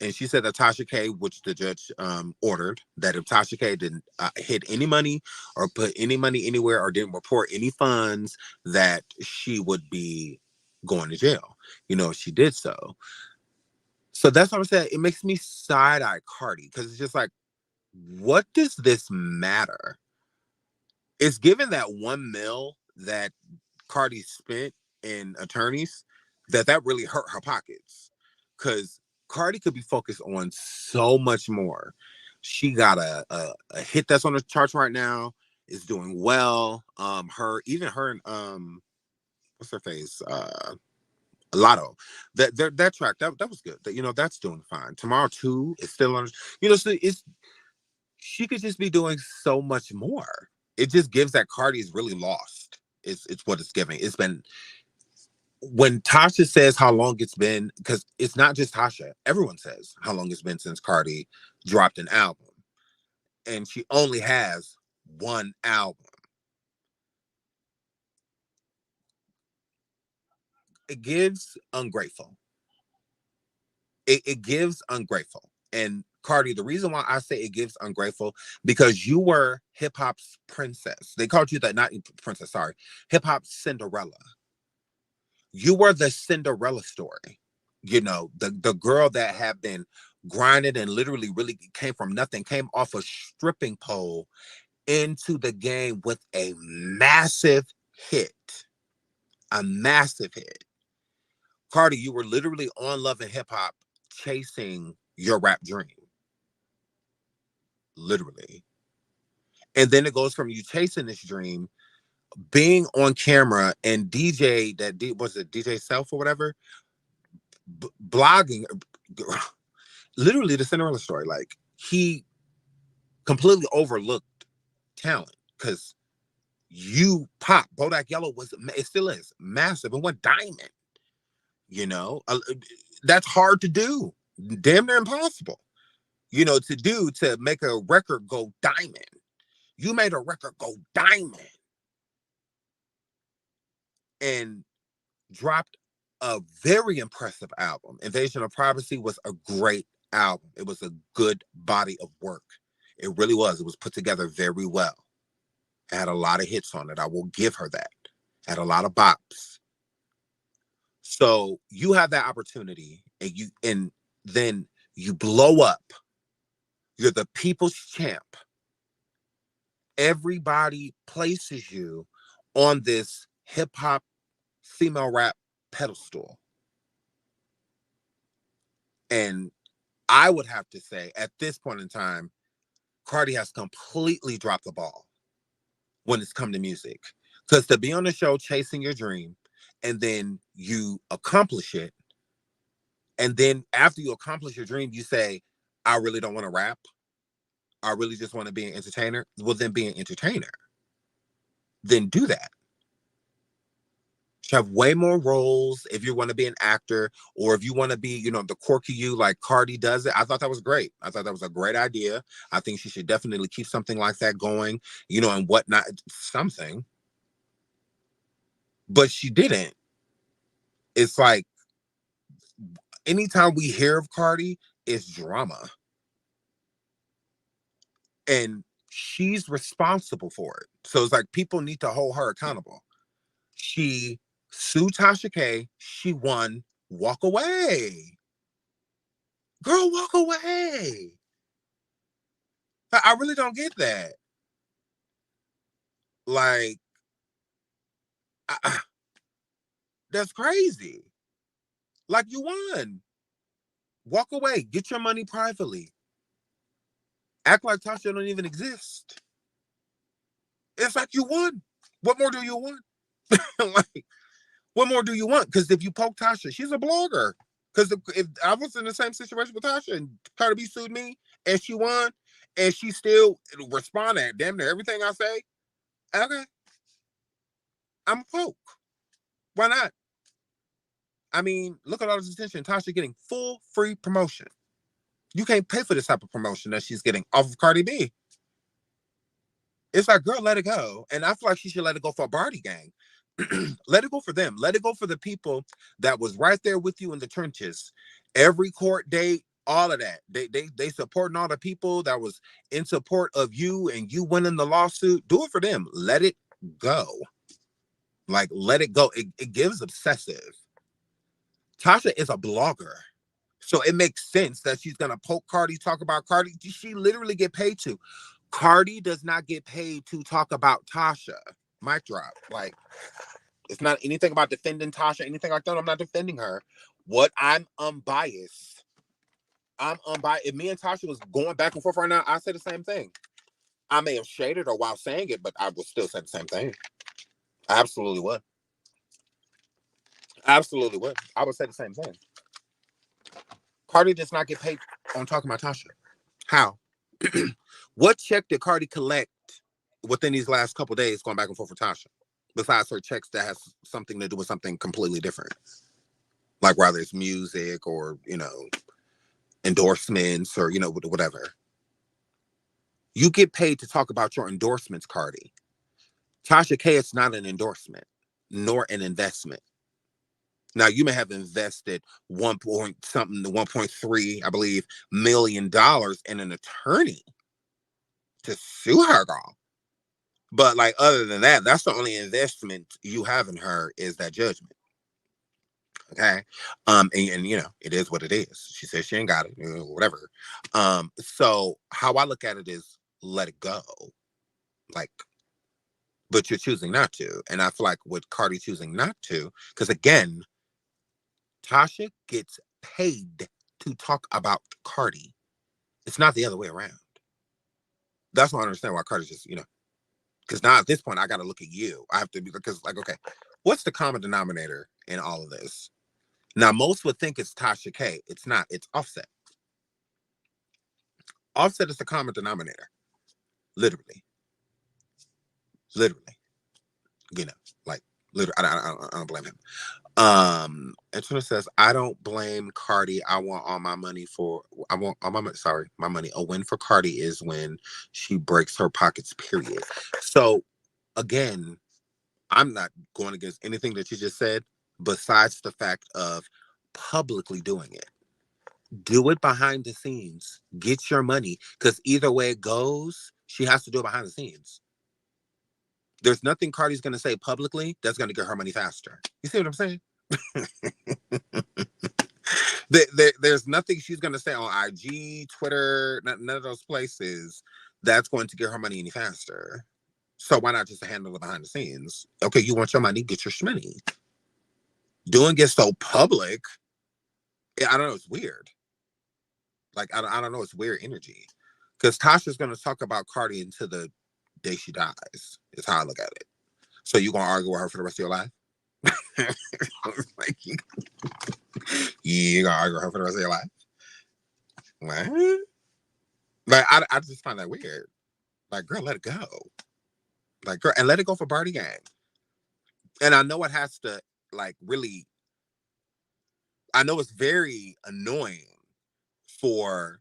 And she said that Tasha K, which the judge ordered, that if Tasha K didn't hit any money or put any money anywhere or didn't report any funds, that she would be going to jail. You know, she did so. So that's what I'm saying. It makes me side eye Cardi because it's just like, what does this matter? It's given that 1 mil that Cardi spent in attorneys that really hurt her pockets because Cardi could be focused on so much more. She got a hit that's on the charts right now. Is doing well. Her and what's her face? Lotto. That track that was good. That's doing fine. Tomorrow too is still on. So it's she could just be doing so much more. It just gives that Cardi's really lost. It's what it's giving. It's been when Tasha says how long it's been, because it's not just Tasha. Everyone says how long it's been since Cardi dropped an album. And she only has one album. It gives ungrateful. It gives ungrateful. And Cardi, the reason why I say it gives ungrateful, because you were hip hop's princess. They called you that, not princess, sorry, hip hop Cinderella. You were the Cinderella story. The girl that had been grinded and literally really came from nothing, came off a stripping pole into the game with a massive hit. A massive hit. Cardi, you were literally on Love and Hip Hop chasing your rap dream. Literally. And then it goes from you chasing this dream, being on camera, and DJ, was it DJ Self or whatever, blogging, literally the Cinderella story. Like, he completely overlooked talent because you pop. Bodak Yellow it still is massive and went diamond. That's hard to do. Damn near impossible. To make a record go diamond. You made a record go diamond and dropped a very impressive album. Invasion of Privacy was a great album. It was a good body of work. It really was. It was put together very well. It had a lot of hits on it. I will give her that. It had a lot of bops. So you have that opportunity, and then you blow up. You're the people's champ. Everybody places you on this hip hop female rap pedestal. And I would have to say, at this point in time, Cardi has completely dropped the ball when it's come to music. Because to be on the show chasing your dream, and then you accomplish it, and then after you accomplish your dream, you say, I really don't want to rap. I really just want to be an entertainer. Well, then be an entertainer. Then do that. You have way more roles if you want to be an actor, or if you want to be, the quirky you like Cardi does it. I thought that was great. I thought that was a great idea. I think she should definitely keep something like that going, and whatnot, something. But she didn't. It's like anytime we hear of Cardi, it's drama. And she's responsible for it. So it's like people need to hold her accountable. She sued Tasha K. She won. Walk away. Girl, walk away. I really don't get that. Like, that's crazy. Like, you won. Walk away. Get your money privately. Act like Tasha don't even exist. It's like you won. What more do you want? Like, what more do you want? Because if you poke Tasha, she's a blogger. Because if I was in the same situation with Tasha and Cardi B sued me and she won, and she still responded damn near everything I say, okay, I'm a poke. Why not? I mean, look at all this attention. Tasha getting full free promotion. You can't pay for this type of promotion that she's getting off of Cardi B. It's like, girl, let it go. And I feel like she should let it go for a Barty gang. Let it go for them. Let it go for the people that was right there with you in the trenches. Every court date, all of that. They supporting all the people that was in support of you and you winning the lawsuit. Do it for them. Let it go. Like, let it go. It gives obsessive. Tasha is a blogger. So it makes sense that she's gonna poke Cardi, talk about Cardi. She literally get paid to. Cardi does not get paid to talk about Tasha. Mic drop. Like, it's not anything about defending Tasha, anything like that. I'm not defending her. What I'm unbiased. I'm unbiased. If me and Tasha was going back and forth right now, I say the same thing. I may have shaded her while saying it, but I would still say the same thing. I absolutely would. Absolutely would. I would say the same thing. Cardi does not get paid on talking about Tasha. How? What check did Cardi collect within these last couple days going back and forth with Tasha? Besides her checks that has something to do with something completely different. Like whether it's music or, endorsements or, whatever. You get paid to talk about your endorsements, Cardi. Tasha K, it's not an endorsement, nor an investment. Now, you may have invested 1.3, I believe, $1 million in an attorney to sue her, girl. But like, other than that, that's the only investment you have in her is that judgment. Okay. And it is what it is. She says she ain't got it, whatever. So how I look at it is let it go. Like, but you're choosing not to. And I feel like with Cardi choosing not to, because again, Tasha gets paid to talk about Cardi. It's not the other way around. That's why I understand why Cardi's just, because now at this point, I got to look at you. I have to be, because like, okay, what's the common denominator in all of this? Now, most would think it's Tasha K. It's not. It's Offset. Offset is the common denominator. Literally. Literally. Like, literally, I don't blame him. Antonio says, I don't blame Cardi. I want my money. My money. A win for Cardi is when she breaks her pockets, period. So, again, I'm not going against anything that you just said, besides the fact of publicly doing it. Do it behind the scenes. Get your money. Because either way it goes, she has to do it behind the scenes. There's nothing Cardi's going to say publicly that's going to get her money faster. You see what I'm saying? There's nothing she's going to say on IG, Twitter, none of those places that's going to get her money any faster. So why not just handle it behind the scenes? Okay, you want your money, get your shmoney. Doing it so public, I don't know, it's weird. Like, I don't know, it's weird energy. Because Tasha's going to talk about Cardi until the day she dies, is how I look at it. So you going to argue with her for the rest of your life? Like, you going to argue with her for the rest of your life? What? Like, I just find that weird. Like, girl, let it go. Like, girl, and let it go for Barty Gang. And I know it has to, like, really, I know it's very annoying for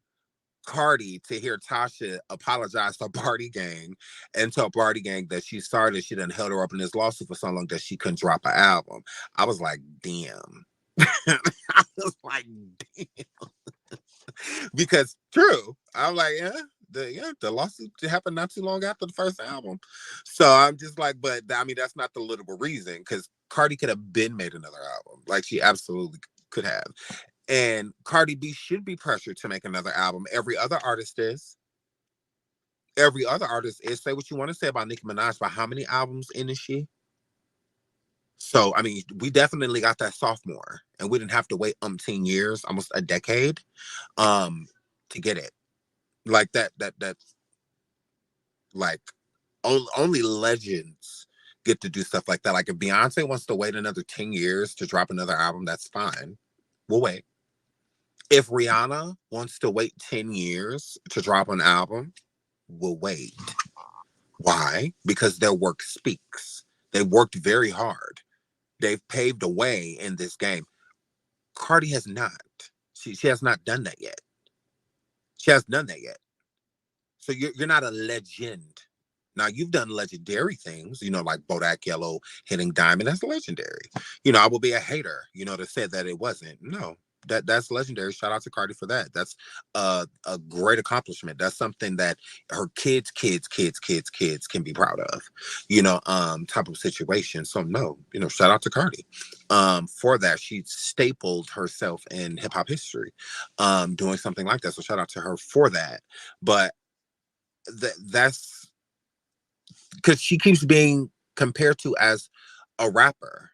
Cardi to hear Tasha apologize to Barty Gang and tell Barty Gang that she started, she done held her up in this lawsuit for so long that she couldn't drop an album. I was like, damn. I was like, damn. Because true. I'm like, the lawsuit happened not too long after the first album. So I'm just like, but I mean, that's not the literal reason, because Cardi could have been made another album. Like, she absolutely could have. And Cardi B should be pressured to make another album. Every other artist is. Every other artist is. Say what you want to say about Nicki Minaj, but how many albums in is she? So, I mean, we definitely got that sophomore, and we didn't have to wait umpteen years, almost a decade, to get it. Like that's like only legends get to do stuff like that. Like, if Beyonce wants to wait another 10 years to drop another album, that's fine. We'll wait. If Rihanna wants to wait 10 years to drop an album, we'll wait. Why? Because their work speaks. They worked very hard. They've paved a way in this game. Cardi has not. She has not done that yet. She has done that yet. So you're not a legend. Now, you've done legendary things, like Bodak Yellow hitting Diamond. That's legendary. I will be a hater, to say that it wasn't. No. That's legendary. Shout out to Cardi for that. That's a great accomplishment. That's something that her kids can be proud of, type of situation. So no, shout out to Cardi for that. She stapled herself in hip hop history, doing something like that. So shout out to her for that. But that's because she keeps being compared to as a rapper,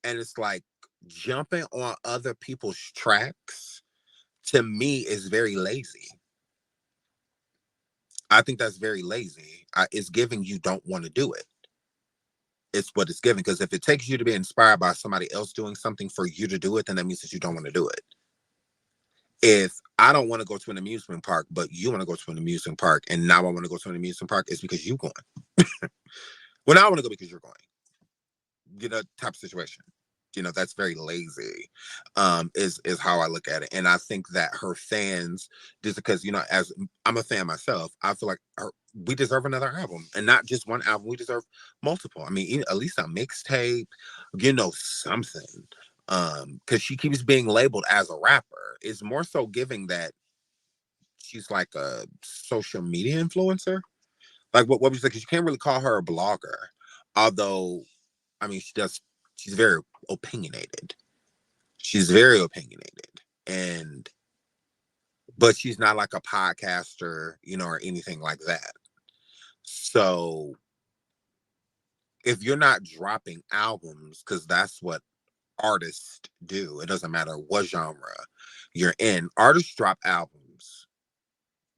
and it's like jumping on other people's tracks to me is very lazy. I think that's very lazy. It's giving you don't want to do it. It's what it's giving, because if it takes you to be inspired by somebody else doing something for you to do it, then that means that you don't want to do it. If I don't want to go to an amusement park, but you want to go to an amusement park, and now I want to go to an amusement park, it's because you're going. Well, now I want to go because you're going. Type of situation. That's very lazy. Is how I look at it. And I think that her fans, just because, as I'm a fan myself, I feel like we deserve another album, and not just one album. We deserve multiple. I mean, at least a mixtape, something. Because she keeps being labeled as a rapper. It's more so giving that she's like a social media influencer. Like what was like, you can't really call her a blogger, although I mean, she's very opinionated. She's very opinionated. But she's not like a podcaster, or anything like that. So if you're not dropping albums, because that's what artists do, it doesn't matter what genre you're in. Artists drop albums.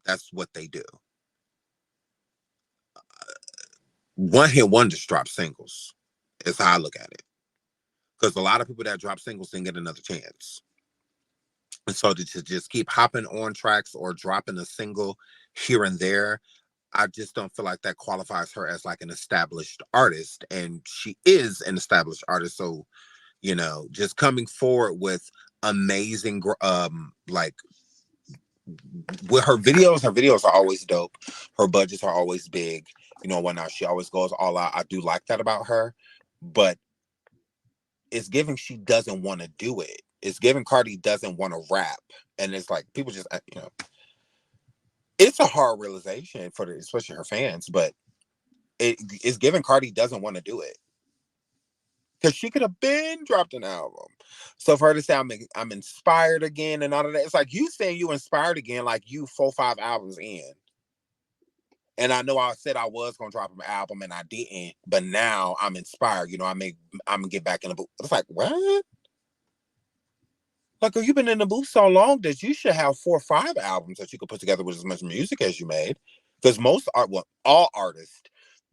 That's what they do. One hit wonders drop singles, is how I look at it. Because a lot of people that drop singles didn't get another chance. And so to just keep hopping on tracks or dropping a single here and there, I just don't feel like that qualifies her as like an established artist. And she is an established artist. So, just coming forward with amazing, like with her videos are always dope. Her budgets are always big, whatnot. She always goes all out. I do like that about her. But it's giving she doesn't want to do it. It's giving Cardi doesn't want to rap. And it's like people just, it's a hard realization for especially her fans, but it's giving Cardi doesn't want to do it. Because she could have been dropped an album. So for her to say I'm inspired again and all of that, it's like you saying you inspired again, like you 4-5 albums in. And I know I said I was gonna drop an album and I didn't, but now I'm inspired. I'm gonna get back in the booth. It's like, what? Like, you've been in the booth so long that you should have 4 or 5 albums that you could put together with as much music as you made. Because all artists,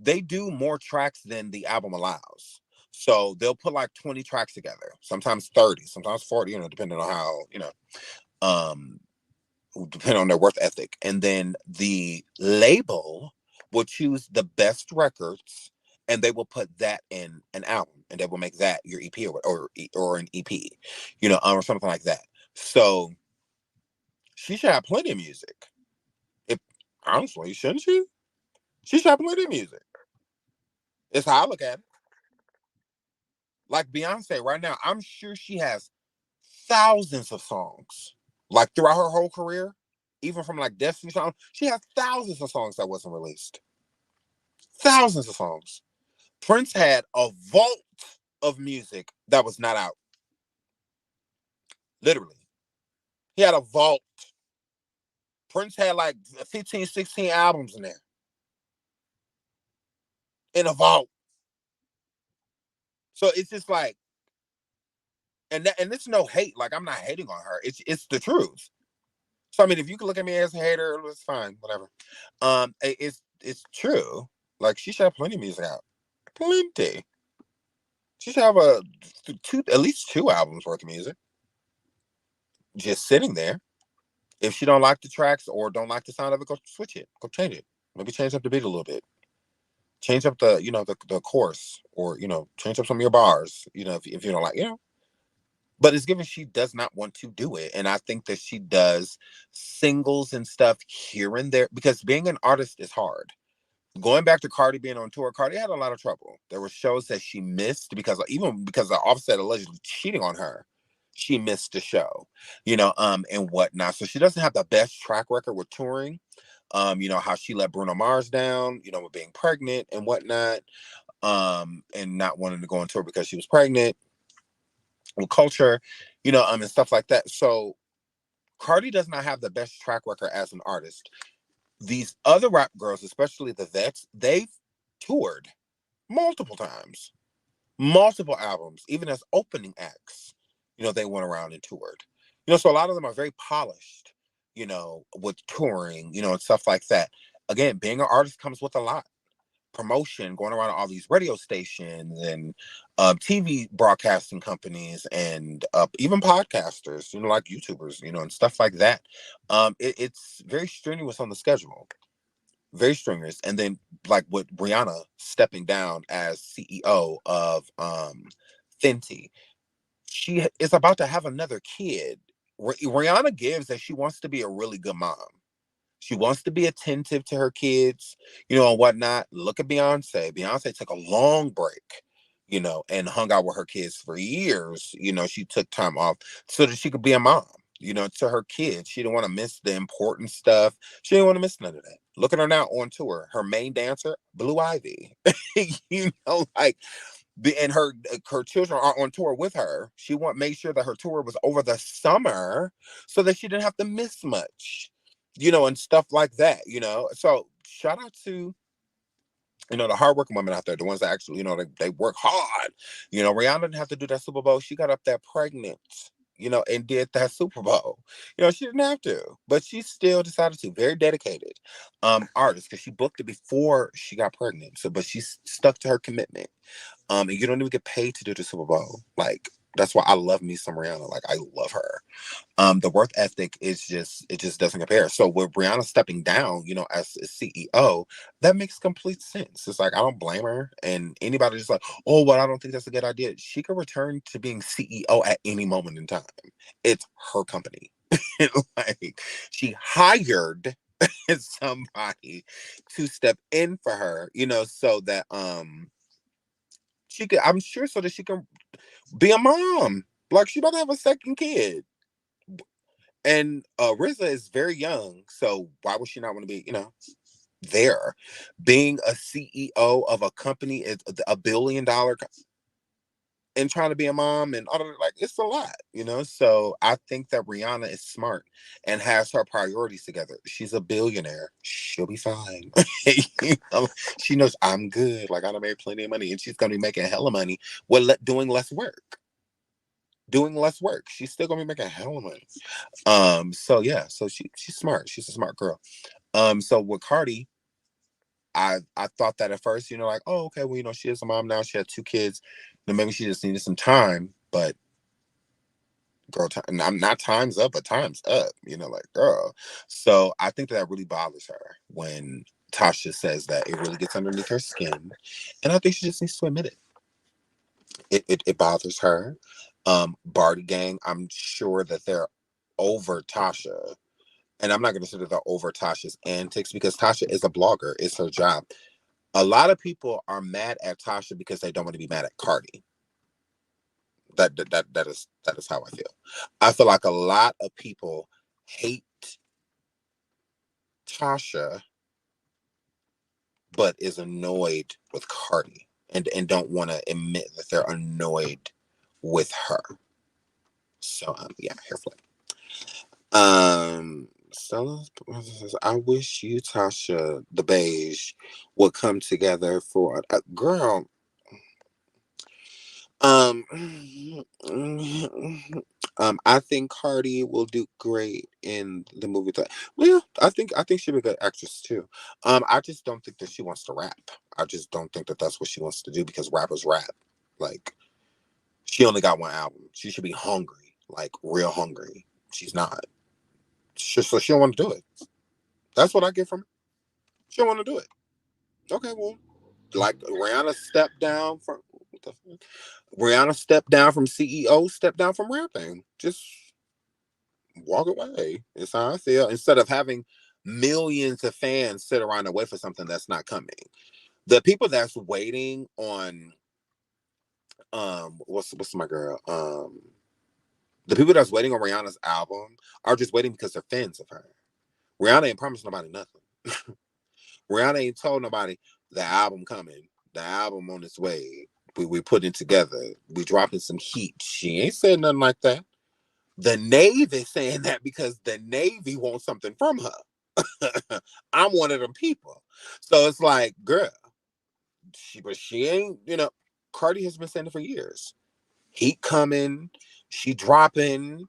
they do more tracks than the album allows. So they'll put like 20 tracks together, sometimes 30, sometimes 40, depending on how, um, depending on their work ethic. And then the label will choose the best records and they will put that in an album and they will make that your EP or an EP, or something like that. So she should have plenty of music. If honestly, shouldn't she? She should have plenty of music. It's how I look at it. Like Beyonce right now, I'm sure she has thousands of songs. Like throughout her whole career, even from like Destiny Child, she has thousands of songs that wasn't released. Thousands of songs. Prince had a vault of music that was not out. Literally. He had a vault. Prince had like 15, 16 albums in there. In a vault. So it's just like, and it's no hate. Like, I'm not hating on her. It's the truth. So I mean, if you can look at me as a hater, it's fine, whatever. It's true. Like, she should have plenty of music out. Plenty. She should have at least 2 albums worth of music. Just sitting there. If she don't like the tracks or don't like the sound of it, go switch it. Go change it. Maybe change up the beat a little bit. Change up the chorus, or change up some of your bars. If you don't like, But it's given she does not want to do it, and I think that she does singles and stuff here and there because being an artist is hard. Going back to Cardi being on tour, Cardi had a lot of trouble. There were shows that she missed because of Offset allegedly cheating on her. she missed the show, and whatnot. So she doesn't have the best track record with touring. How she let Bruno Mars down, with being pregnant and whatnot, and not wanting to go on tour because she was pregnant with Culture, and stuff like that. So Cardi does not have the best track record as an artist. These other rap girls, especially the vets, they've toured multiple times, multiple albums, even as opening acts. They went around and toured. So a lot of them are very polished, with touring, and stuff like that. Again, being an artist comes with a lot. Promotion, going around to all these radio stations and TV broadcasting companies and even podcasters, like YouTubers, and stuff like that. It's very strenuous on the schedule, very strenuous. And then, like with Rihanna stepping down as CEO of Fenty, she is about to have another kid. Rihanna gives that she wants to be a really good mom. She wants to be attentive to her kids, and whatnot. Look at Beyonce. Beyonce took a long break, and hung out with her kids for years. She took time off so that she could be a mom, to her kids. She didn't want to miss the important stuff. She didn't want to miss none of that. Look at her now on tour. Her main dancer, Blue Ivy. Like and her children are on tour with her. She made sure that her tour was over the summer so that she didn't have to miss much, and stuff like that. So shout out to the hardworking women out there, the ones that actually, they work hard. Rihanna didn't have to do that Super Bowl. She got up there pregnant, and did that Super Bowl. She didn't have to, but she still decided to. Very dedicated artist, because she booked it before she got pregnant. So, but she stuck to her commitment. And you don't even get paid to do the Super Bowl. Like, that's why I love me some Rihanna. Like, I love her. The work ethic is it just doesn't compare. So with Brianna stepping down, as a CEO, that makes complete sense. It's like, I don't blame her. And anybody just like, oh, well, I don't think that's a good idea. She could return to being CEO at any moment in time. It's her company. Like, she hired somebody to step in for her, so that she could, I'm sure, so that she can be a mom. Like, she about to have a second kid. And RZA is very young, so why would she not want to be, there? Being a CEO of a company is $1 billion, and trying to be a mom and all of it, like, it's a lot, So I think that Rihanna is smart and has her priorities together. She's a billionaire. She'll be fine. She knows I'm good. Like, I done made plenty of money, and she's gonna be making hella money with doing less work. Doing less work. She's still gonna be making hella money. So yeah, so she's smart. She's a smart girl. So with Cardi, I thought that at first, like, oh, okay, well, she is a mom now. She had 2 kids. Maybe she just needed some time, but girl, time, I'm not time's up, but time's up. Like, girl. So I think that really bothers her when Tasha says that. It really gets underneath her skin, and I think she just needs to admit it. It bothers her. Barty Gang, I'm sure that they're over Tasha. And I'm not going to say that they're over Tasha's antics, because Tasha is a blogger. It's her job. A lot of people are mad at Tasha because they don't want to be mad at Cardi. That is how I feel. I feel like a lot of people hate Tasha, but is annoyed with Cardi, and don't want to admit that they're annoyed with her. So yeah, hair flip. Stella, I wish you, Tasha, the beige, would come together for a girl. Um, I think Cardi will do great in the movie. Well, I think she'll be a good actress too. I just don't think that she wants to rap. I just don't think that that's what she wants to do, because rappers rap. Like, she only got one album. She should be hungry, like real hungry. She's not. So she don't want to do it. That's what I get from it. She don't want to do it. Okay, well, like Rihanna stepped down from what the fuck? Rihanna stepped down from CEO, stepped down from rapping. Just walk away. It's how I feel. Instead of having millions of fans sit around and wait for something that's not coming. The people that's waiting on what's my girl? The people that's waiting on Rihanna's album are just waiting because they're fans of her. Rihanna ain't promised nobody nothing. Rihanna ain't told nobody the album coming, the album on its way. We putting together. We dropping some heat. She ain't said nothing like that. The Navy is saying that because the Navy wants something from her. I'm one of them people. So it's like, girl, but she ain't, Cardi has been saying it for years. Heat coming, she dropping,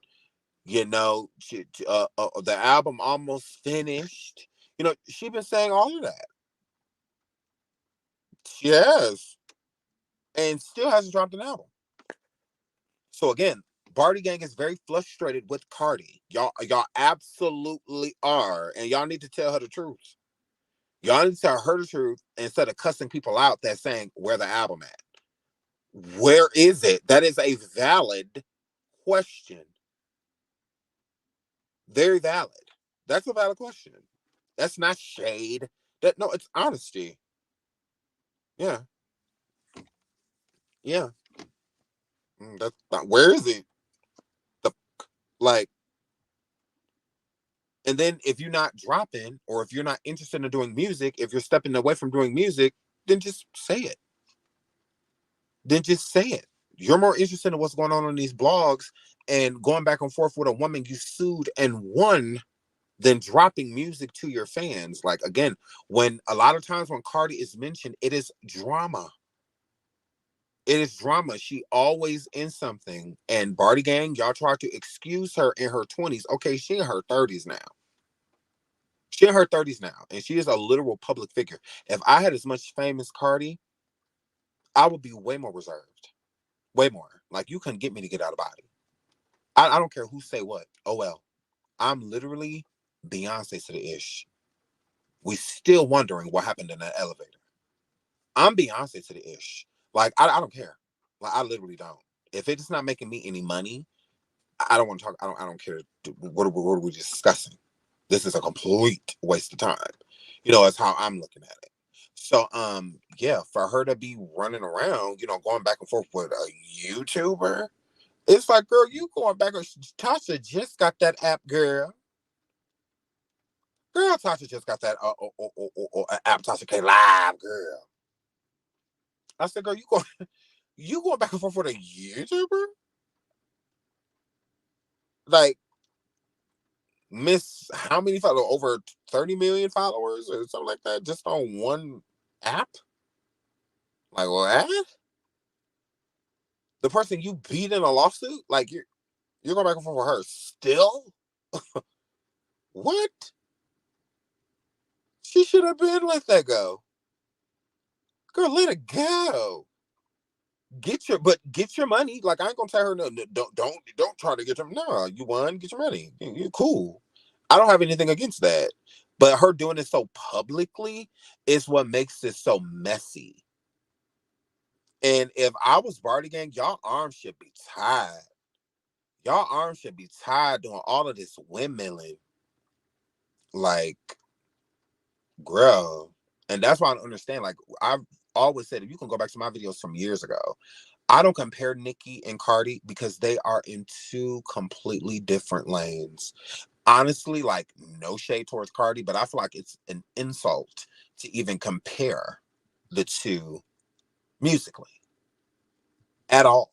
the album almost finished. She been saying all of that. She has. And still hasn't dropped an album. So again, Barty Gang is very frustrated with Cardi. Y'all absolutely are. And y'all need to tell her the truth. Y'all need to tell her the truth instead of cussing people out that's saying, where the album at? Where is it? That is a valid question. Very valid. That's a valid question. That's not shade. No, it's honesty. Yeah. Yeah. That's not, where is it? The like And then if you're not dropping or if you're not interested in doing music, if you're stepping away from doing music, then just say it. Then just say it. You're more interested in what's going on these blogs and going back and forth with a woman you sued and won than dropping music to your fans. Like, again, when a lot of times when Cardi is mentioned, it is drama. It is drama. She always in something. And Barty Gang, y'all try to excuse her in her 20s. Okay, she in her 30s now. She in her 30s now, and she is a literal public figure. If I had as much fame as Cardi, I would be way more reserved. Way more. Like, you couldn't get me to get out of body. I don't care who say what. Oh, well. I'm literally Beyonce to the ish. We still wondering what happened in that elevator. I'm Beyonce to the ish. Like, I don't care. Like, I literally don't. If it's not making me any money, I don't want to talk. I don't care. What are we discussing? This is a complete waste of time. That's how I'm looking at it. So, yeah, for her to be running around, going back and forth with a YouTuber, it's like, girl, you going back. Tasha just got that app, girl. Girl, Tasha just got that app. Tasha K Live, girl. I said, girl, you going back and forth with a YouTuber? Like, Miss, how many followers? Over 30 million followers or something like that, just on one app? Like, what? The person you beat in a lawsuit? Like, you're going back and forth with her still? What? She should have been let that go. Girl, let it go. Get your money. Like, I ain't gonna tell her no, don't try to get your, no, you won, get your money. You cool. I don't have anything against that. But her doing it so publicly is what makes it so messy. And if I was Barty Gang, y'all arms should be tied. Y'all arms should be tied doing all of this windmilling. Like, girl. And that's why I don't understand. Like, I've always said, if you can go back to my videos from years ago, I don't compare Nicki and Cardi because they are in two completely different lanes. Honestly, like, no shade towards Cardi, but I feel like it's an insult to even compare the two musically at all.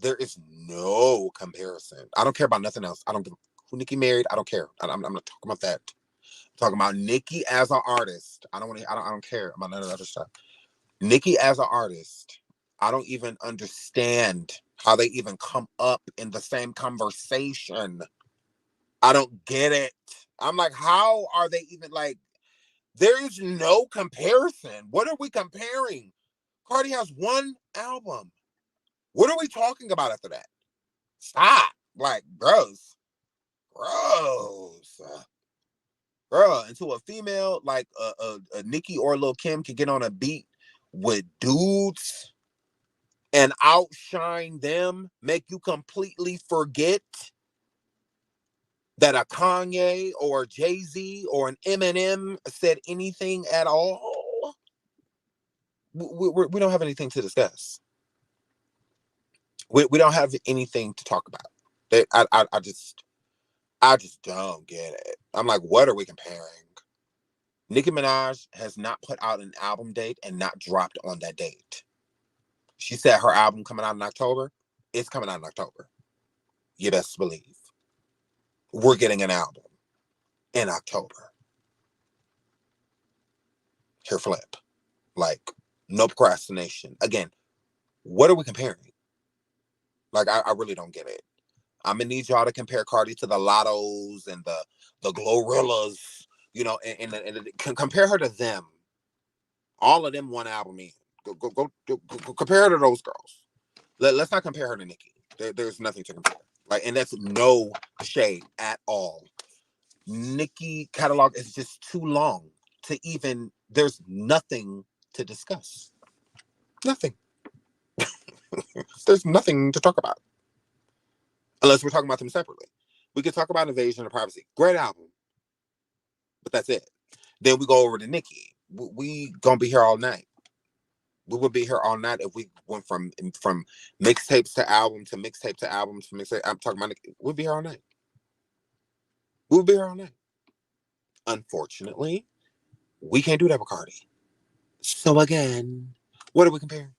There is no comparison. I don't care about nothing else. I don't give who Nicki married. I don't care. I'm not talking about that. I'm talking about Nicki as an artist. I don't want to. I don't care about none of that other stuff. Nicki as an artist. I don't even understand how they even come up in the same conversation. I don't get it. I'm like, how are they even like? There is no comparison. What are we comparing? Cardi has one album. What are we talking about after that? Stop. Like, gross. Gross. Girl, until a female like a Nicki or a Lil Kim can get on a beat with dudes and outshine them, make you completely forget that a Kanye or Jay-Z or an Eminem said anything at all, we don't have anything to discuss. We don't have anything to talk about. I just don't get it. I'm like, what are we comparing? Nicki Minaj has not put out an album date and not dropped on that date. She said her album coming out in October. It's coming out in October. You best believe. We're getting an album in October. Here, flip. Like, no procrastination. Again, what are we comparing? Like, I really don't get it. I'm gonna need y'all to compare Cardi to the Lottos and the Glorillas, and compare her to them. All of them one album in. Go compare her to those girls. Let's not compare her to Nicki. There's nothing to compare. Like, and that's no shade at all. Nicki catalog is just too long to even. There's nothing to discuss. Nothing. There's nothing to talk about unless we're talking about them separately. We could talk about Invasion of Privacy. Great album, but that's it. Then we go over to Nicki. We gonna be here all night. We would be here all night if we went from mixtapes to album to mixtape to album to mixtape. I'm talking about Nicki. We'd be here all night. We'll be here all night. Unfortunately, we can't do that with Cardi. So again, what are we comparing?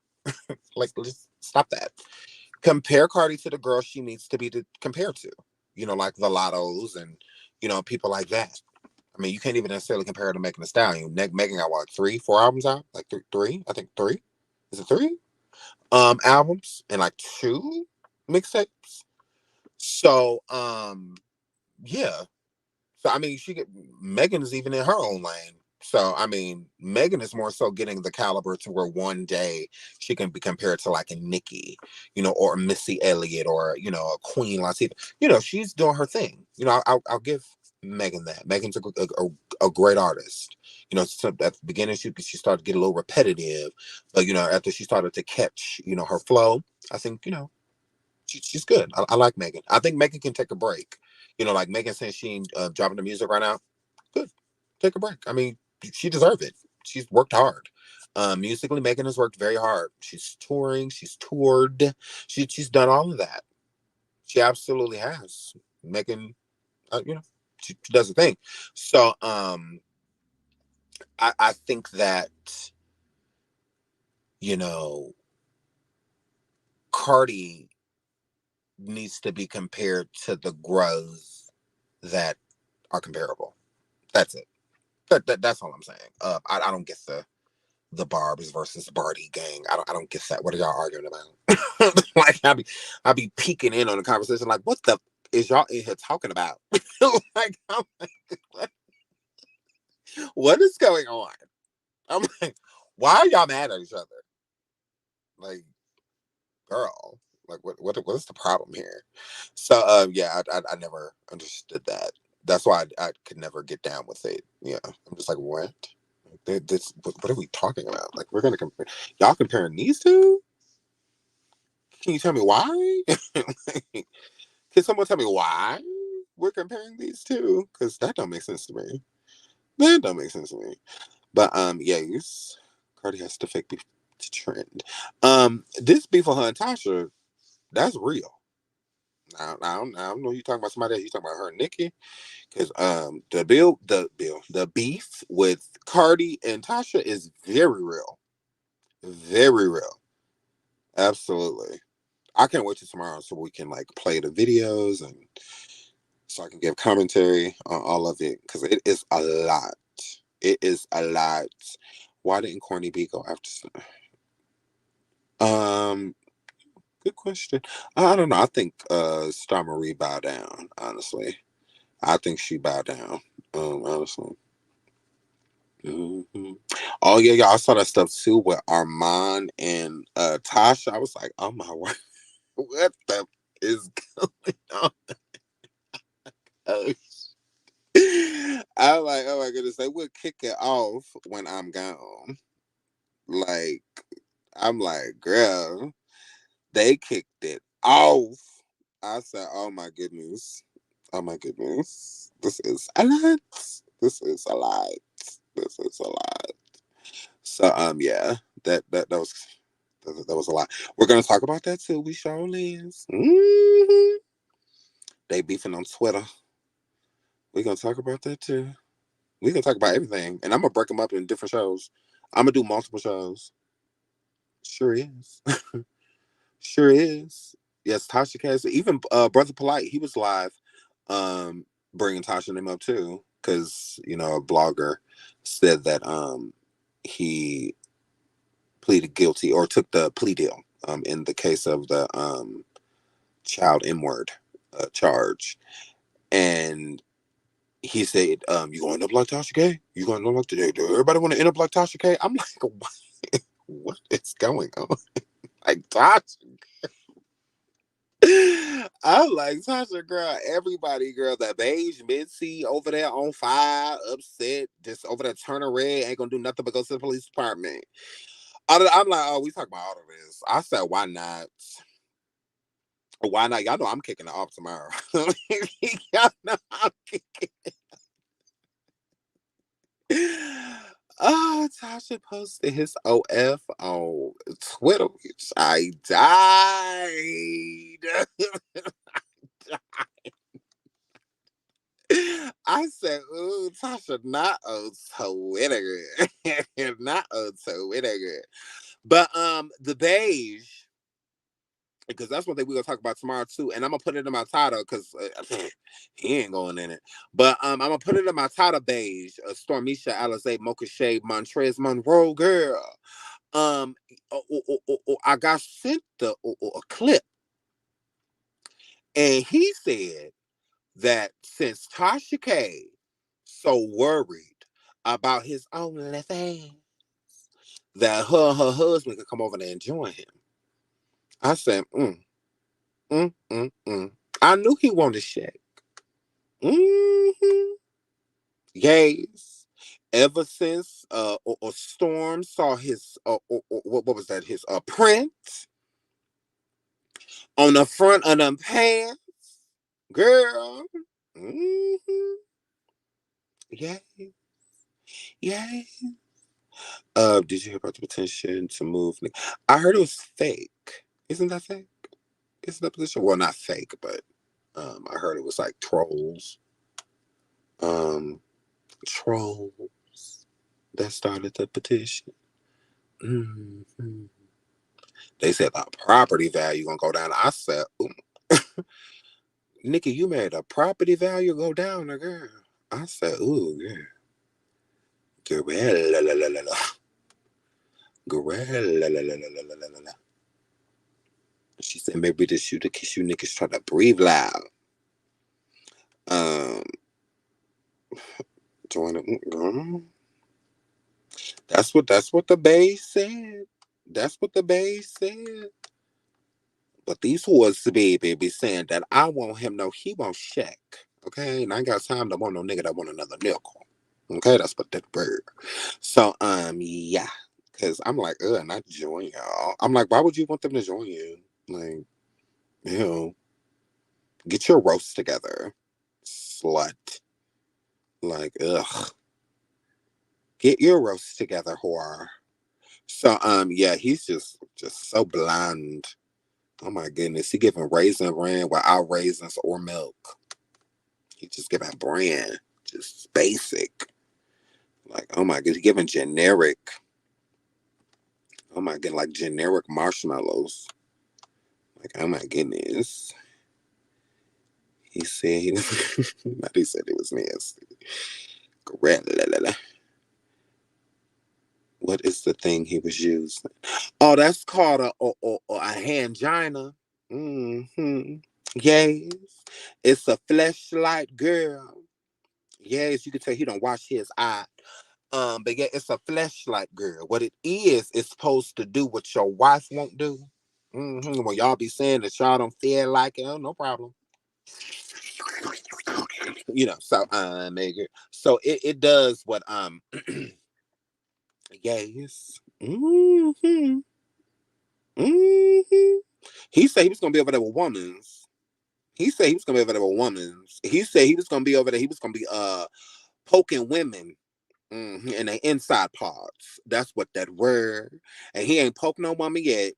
Like, let's stop that. Compare Cardi to the girl she needs to be compared to. Like the Lottos and people like that. I mean, you can't even necessarily compare her to Megan Thee Stallion. Megan got what, 3, 4 albums out? Like three? I think three. Is it three? Albums and like 2 mixtapes. So, yeah. So I mean, Megan is even in her own lane. So I mean, Megan is more so getting the caliber to where one day she can be compared to like a Nicki, or a Missy Elliott, or a Queen Latifah. She's doing her thing. I'll give Megan that. Megan's a great artist. So at the beginning she started to get a little repetitive, but after she started to catch her flow, I think she's good. I like Megan. I think Megan can take a break. Like Megan saying she ain't dropping the music right now. Good. Take a break. I mean, she deserves it. She's worked hard. Musically, Megan has worked very hard. She's touring. She's toured. She's done all of that. She absolutely has. Megan, she does the thing. So, I think that, you know, Cardi needs to be compared to the growths that are comparable. That's it. That's all I'm saying. I don't get the Barb's versus Barty gang. I don't get that. What are y'all arguing about? Like I be peeking in on the conversation. Like, what the is y'all in here talking about? Like, I'm like, what is going on? I'm like, why are y'all mad at each other? Like, girl, like what is the problem here? So yeah, I never understood that. That's why I could never get down with it. Yeah, I'm just like, what? What are we talking about? Like, we're gonna compare y'all comparing these two? Can you tell me why? Can someone tell me why we're comparing these two? Because that don't make sense to me. That don't make sense to me. But yes, Cardi has to fake beef to trend. This beef for her and Tasha, that's real. I don't know you talking about somebody else. You talking about her and Nicki? Because the beef with Cardi and Tasha is very real. Very real. Absolutely. I can't wait till tomorrow so we can like play the videos and so I can give commentary on all of it because it is a lot. It is a lot. Why didn't Corny B go after? Um, Good question. I don't know. I think Star Marie bowed down. Honestly, I think she bowed down. Honestly. Hmm. Oh yeah, yeah. I saw that stuff too with Armand and Tasha. I was like, oh my word, what the is going on? Oh, I'm like, oh my goodness, they would kick it off when I'm gone. Like, I'm like, girl, they kicked it off. I said, oh my goodness. Oh my goodness. This is a lot. This is a lot. This is a lot. So yeah, that was That was a lot. We're gonna talk about that too. We sure is. Mm-hmm. They beefing on Twitter. We're gonna talk about that too. We're gonna talk about everything, and I'm gonna break them up in different shows. I'm gonna do multiple shows. Sure is. Sure is. Yes, Tasha Cassidy. Even Brother Polite, he was live, um, bringing Tasha and him up too, because a blogger said that he pleaded guilty or took the plea deal in the case of the child N word charge, and he said, "You going to end up like Tasha K? You going to end up like do everybody want to end up like Tasha K?" I'm like, what is going on? Like Tasha. I'm like Tasha, girl. Everybody, girl. That beige Mitzi over there on fire, upset, just over there turning red, ain't gonna do nothing but go to the police department. I'm like, oh, we talking about all of this. I said, why not? Why not? Y'all know I'm kicking it off tomorrow. Y'all know I'm kicking. Oh, Tasha posted his OF on Twitter, which I died. I said, ooh, Tasha, not on Twitter. Not on Twitter. But the beige, because that's what we're gonna talk about tomorrow too. And I'm gonna put it in my title because he ain't going in it. But I'm gonna put it in my title beige. Stormisha Alizé Mocha Shade Montrez Monroe girl. Um, I got sent a clip, and he said that since Tasha K so worried about his OnlyFans, that her husband could come over there and join him. I said, mm, mm, mm. I knew he wanted Shaq. Mm-hmm. Yes. Ever since Storm saw his what was that, his print on the front of them pants, girl. Mm-hmm. Yeah, yeah. Did you hear about the petition to move? I heard it was fake. Isn't that fake? Isn't that petition? Well, not fake, but I heard it was like trolls. Um, trolls that started the petition. Mm-hmm. They said the property value gonna go down. I said, ooh. Nikki, you made a property value go down, girl. I said, ooh, girl. Girl. Girl. She said, maybe this you to kiss you niggas try to breathe loud. Um, join it. That's what the base said. That's what the base said. But these whores, baby, be saying that I want him. No, he won't check. Okay, and I ain't got time to want no nigga that want another nickel. Okay, that's what that bird. So, yeah, because I'm like, not join y'all. I'm like, why would you want them to join you? Like, get your roast together, slut. Like, ugh, get your roast together, whore. So, yeah, he's just so blind. Oh my goodness, he giving raisin bran without raisins or milk. He just giving brand, just basic. Like, oh my goodness, he giving generic. Oh my god, like generic marshmallows. Like, oh my goodness. He said he not he said it was nasty. What is the thing he was using? Oh, that's called a hangina. Mm-hmm. Yes. It's a fleshlight, girl. Yes, you can tell he don't wash his eye. But yeah, it's a fleshlight, girl. What it is, it's supposed to do what your wife won't do. Mm-hmm. When y'all be saying that y'all don't feel like it, oh, no problem. So nigga. So it does what yes. Mm-hmm. Mm-hmm. He said he was gonna be over there with women's. He said he was gonna be over there with women's. He said he was gonna be over there. He was gonna be poking women. And they inside parts. That's what that word. And he ain't poked no woman yet.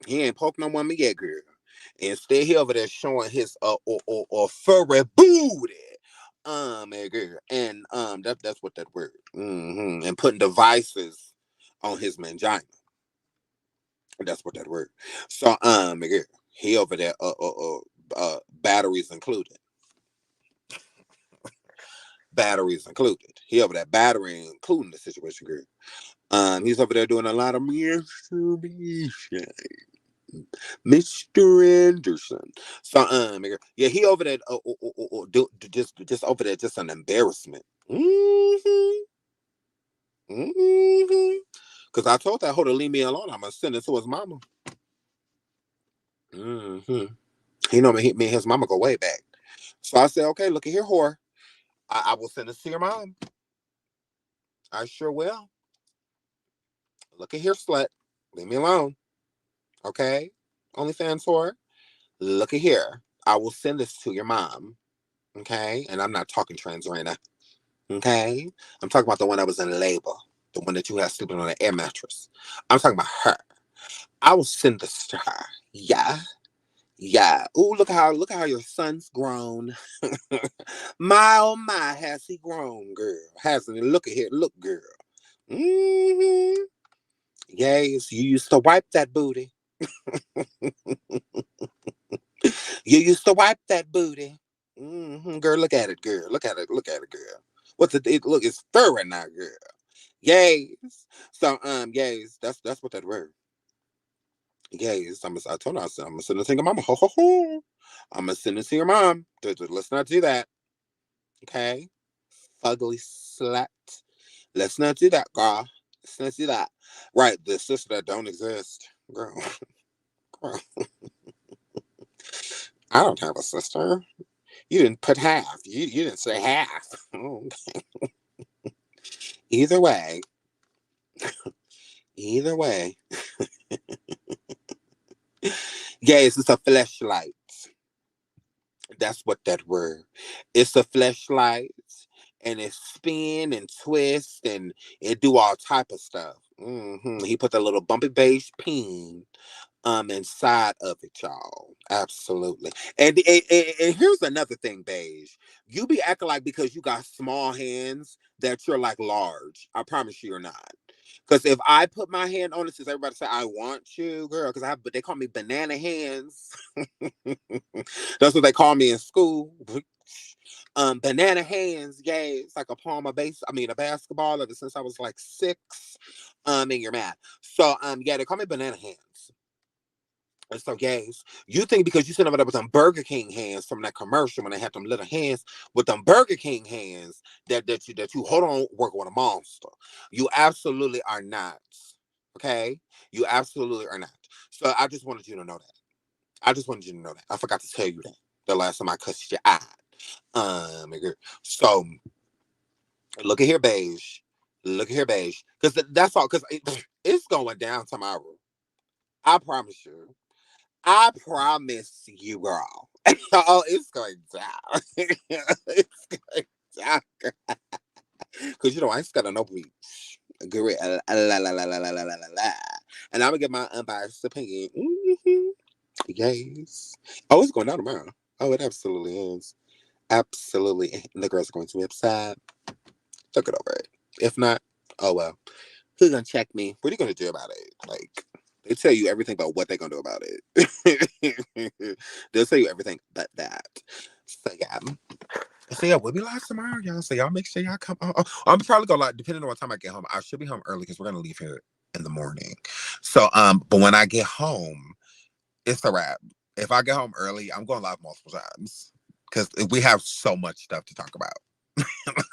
He ain't poked no woman yet, girl. Instead, he over there showing his or furry booty. Girl. And that's what that word. And putting devices on his mangina. That's what that word. So girl, he over there batteries included. Batteries included. He over there battery including the situation, girl. He's over there doing a lot of masturbation. Mr. Anderson. So, yeah, he over there, just over there, just an embarrassment. Cause I told that hoe to leave me alone. I'm gonna send it to his mama. Mm-hmm. He know me and his mama go way back. So I said, okay, look at here, whore. I will send this to your mom. I sure will. Look at here, slut. Leave me alone. Okay? OnlyFans whore. Look at here. I will send this to your mom. Okay? And I'm not talking trans right now. Okay? I'm talking about the one that was in labor. The one that you had sleeping on an air mattress. I'm talking about her. I will send this to her. Yeah. Yeah. Ooh, look how your son's grown. My oh my, has he grown, girl. Hasn't he? Look at here. Look, girl. Mm-hmm. Yes, you used to wipe that booty. You used to wipe that booty. Girl, look at it, girl. Look at it, look at it, girl. What's it? Look, it's furry now, girl. Yes. So, yes, that's what that word. Yes, I told her, I said, I'm gonna send it to your mama. Ho, ho, ho. I'm gonna send it to your mom. Let's not do that. Okay? Ugly slut. Let's not do that, girl. Let's not do that. Right, the sister that don't exist. Girl, girl. I don't have a sister. You didn't put half. You didn't say half. Either way, either way. Yes, it's a fleshlight. That's what that word. It's a fleshlight, and it spin and twist and it do all type of stuff. He put the little bumpy beige pin inside of it, y'all. Absolutely. And here's another thing, beige. You be acting like because you got small hands that you're like large. I promise you're not. Because if I put my hand on it, since everybody say I want you, girl, because but they call me banana hands. That's what they call me in school. Banana hands, yeah, it's like a palm of a basketball ever since I was like 6. And you're mad. So yeah, they call me banana hands. And so, guys, you think because you sitting over there with them Burger King hands from that commercial when they had them little hands with them Burger King hands that you hold on working with a monster. You absolutely are not. Okay? You absolutely are not. So I just wanted you to know that. I just wanted you to know that. I forgot to tell you that the last time I cussed your eye. Girl. So look at here, beige. Look at here, beige. Because that's all. Because it's going down tomorrow. I promise you. I promise you, girl. Oh, it's going down. It's going down. Because, I just got to know bleach. Great. La, la, la, la, la, la, la, la, la. And I'm going to get my unbiased opinion. Yes. Oh, it's going down tomorrow. Oh, it absolutely is. Absolutely. And the girls are going to be upset. Look it over it. If not, oh well. Who's gonna check me? What are you gonna do about it? Like, they tell you everything about what they're gonna do about it. They'll tell you everything but that. So yeah. So yeah, we'll be live tomorrow, y'all. So y'all make sure y'all come. I'm probably gonna like depending on what time I get home. I should be home early because we're gonna leave here in the morning. So but when I get home, it's a wrap. If I get home early, I'm going live multiple times because we have so much stuff to talk about.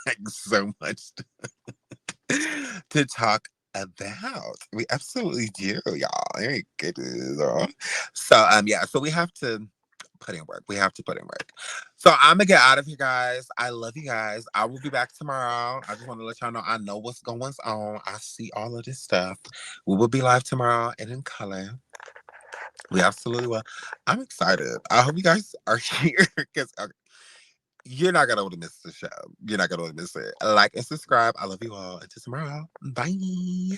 Like so much to talk about. We absolutely do, y'all. Very good. So yeah, so we have to put in work. We have to put in work. So I'm gonna get out of here, guys. I love you guys. I will be back tomorrow. I just want to let y'all know I know what's going on. I see all of this stuff. We will be live tomorrow and in color. We absolutely will. I'm excited. I hope you guys are here because You're not gonna want to miss the show. You're not gonna want to miss it. Like and subscribe. I love you all. Until tomorrow. Bye.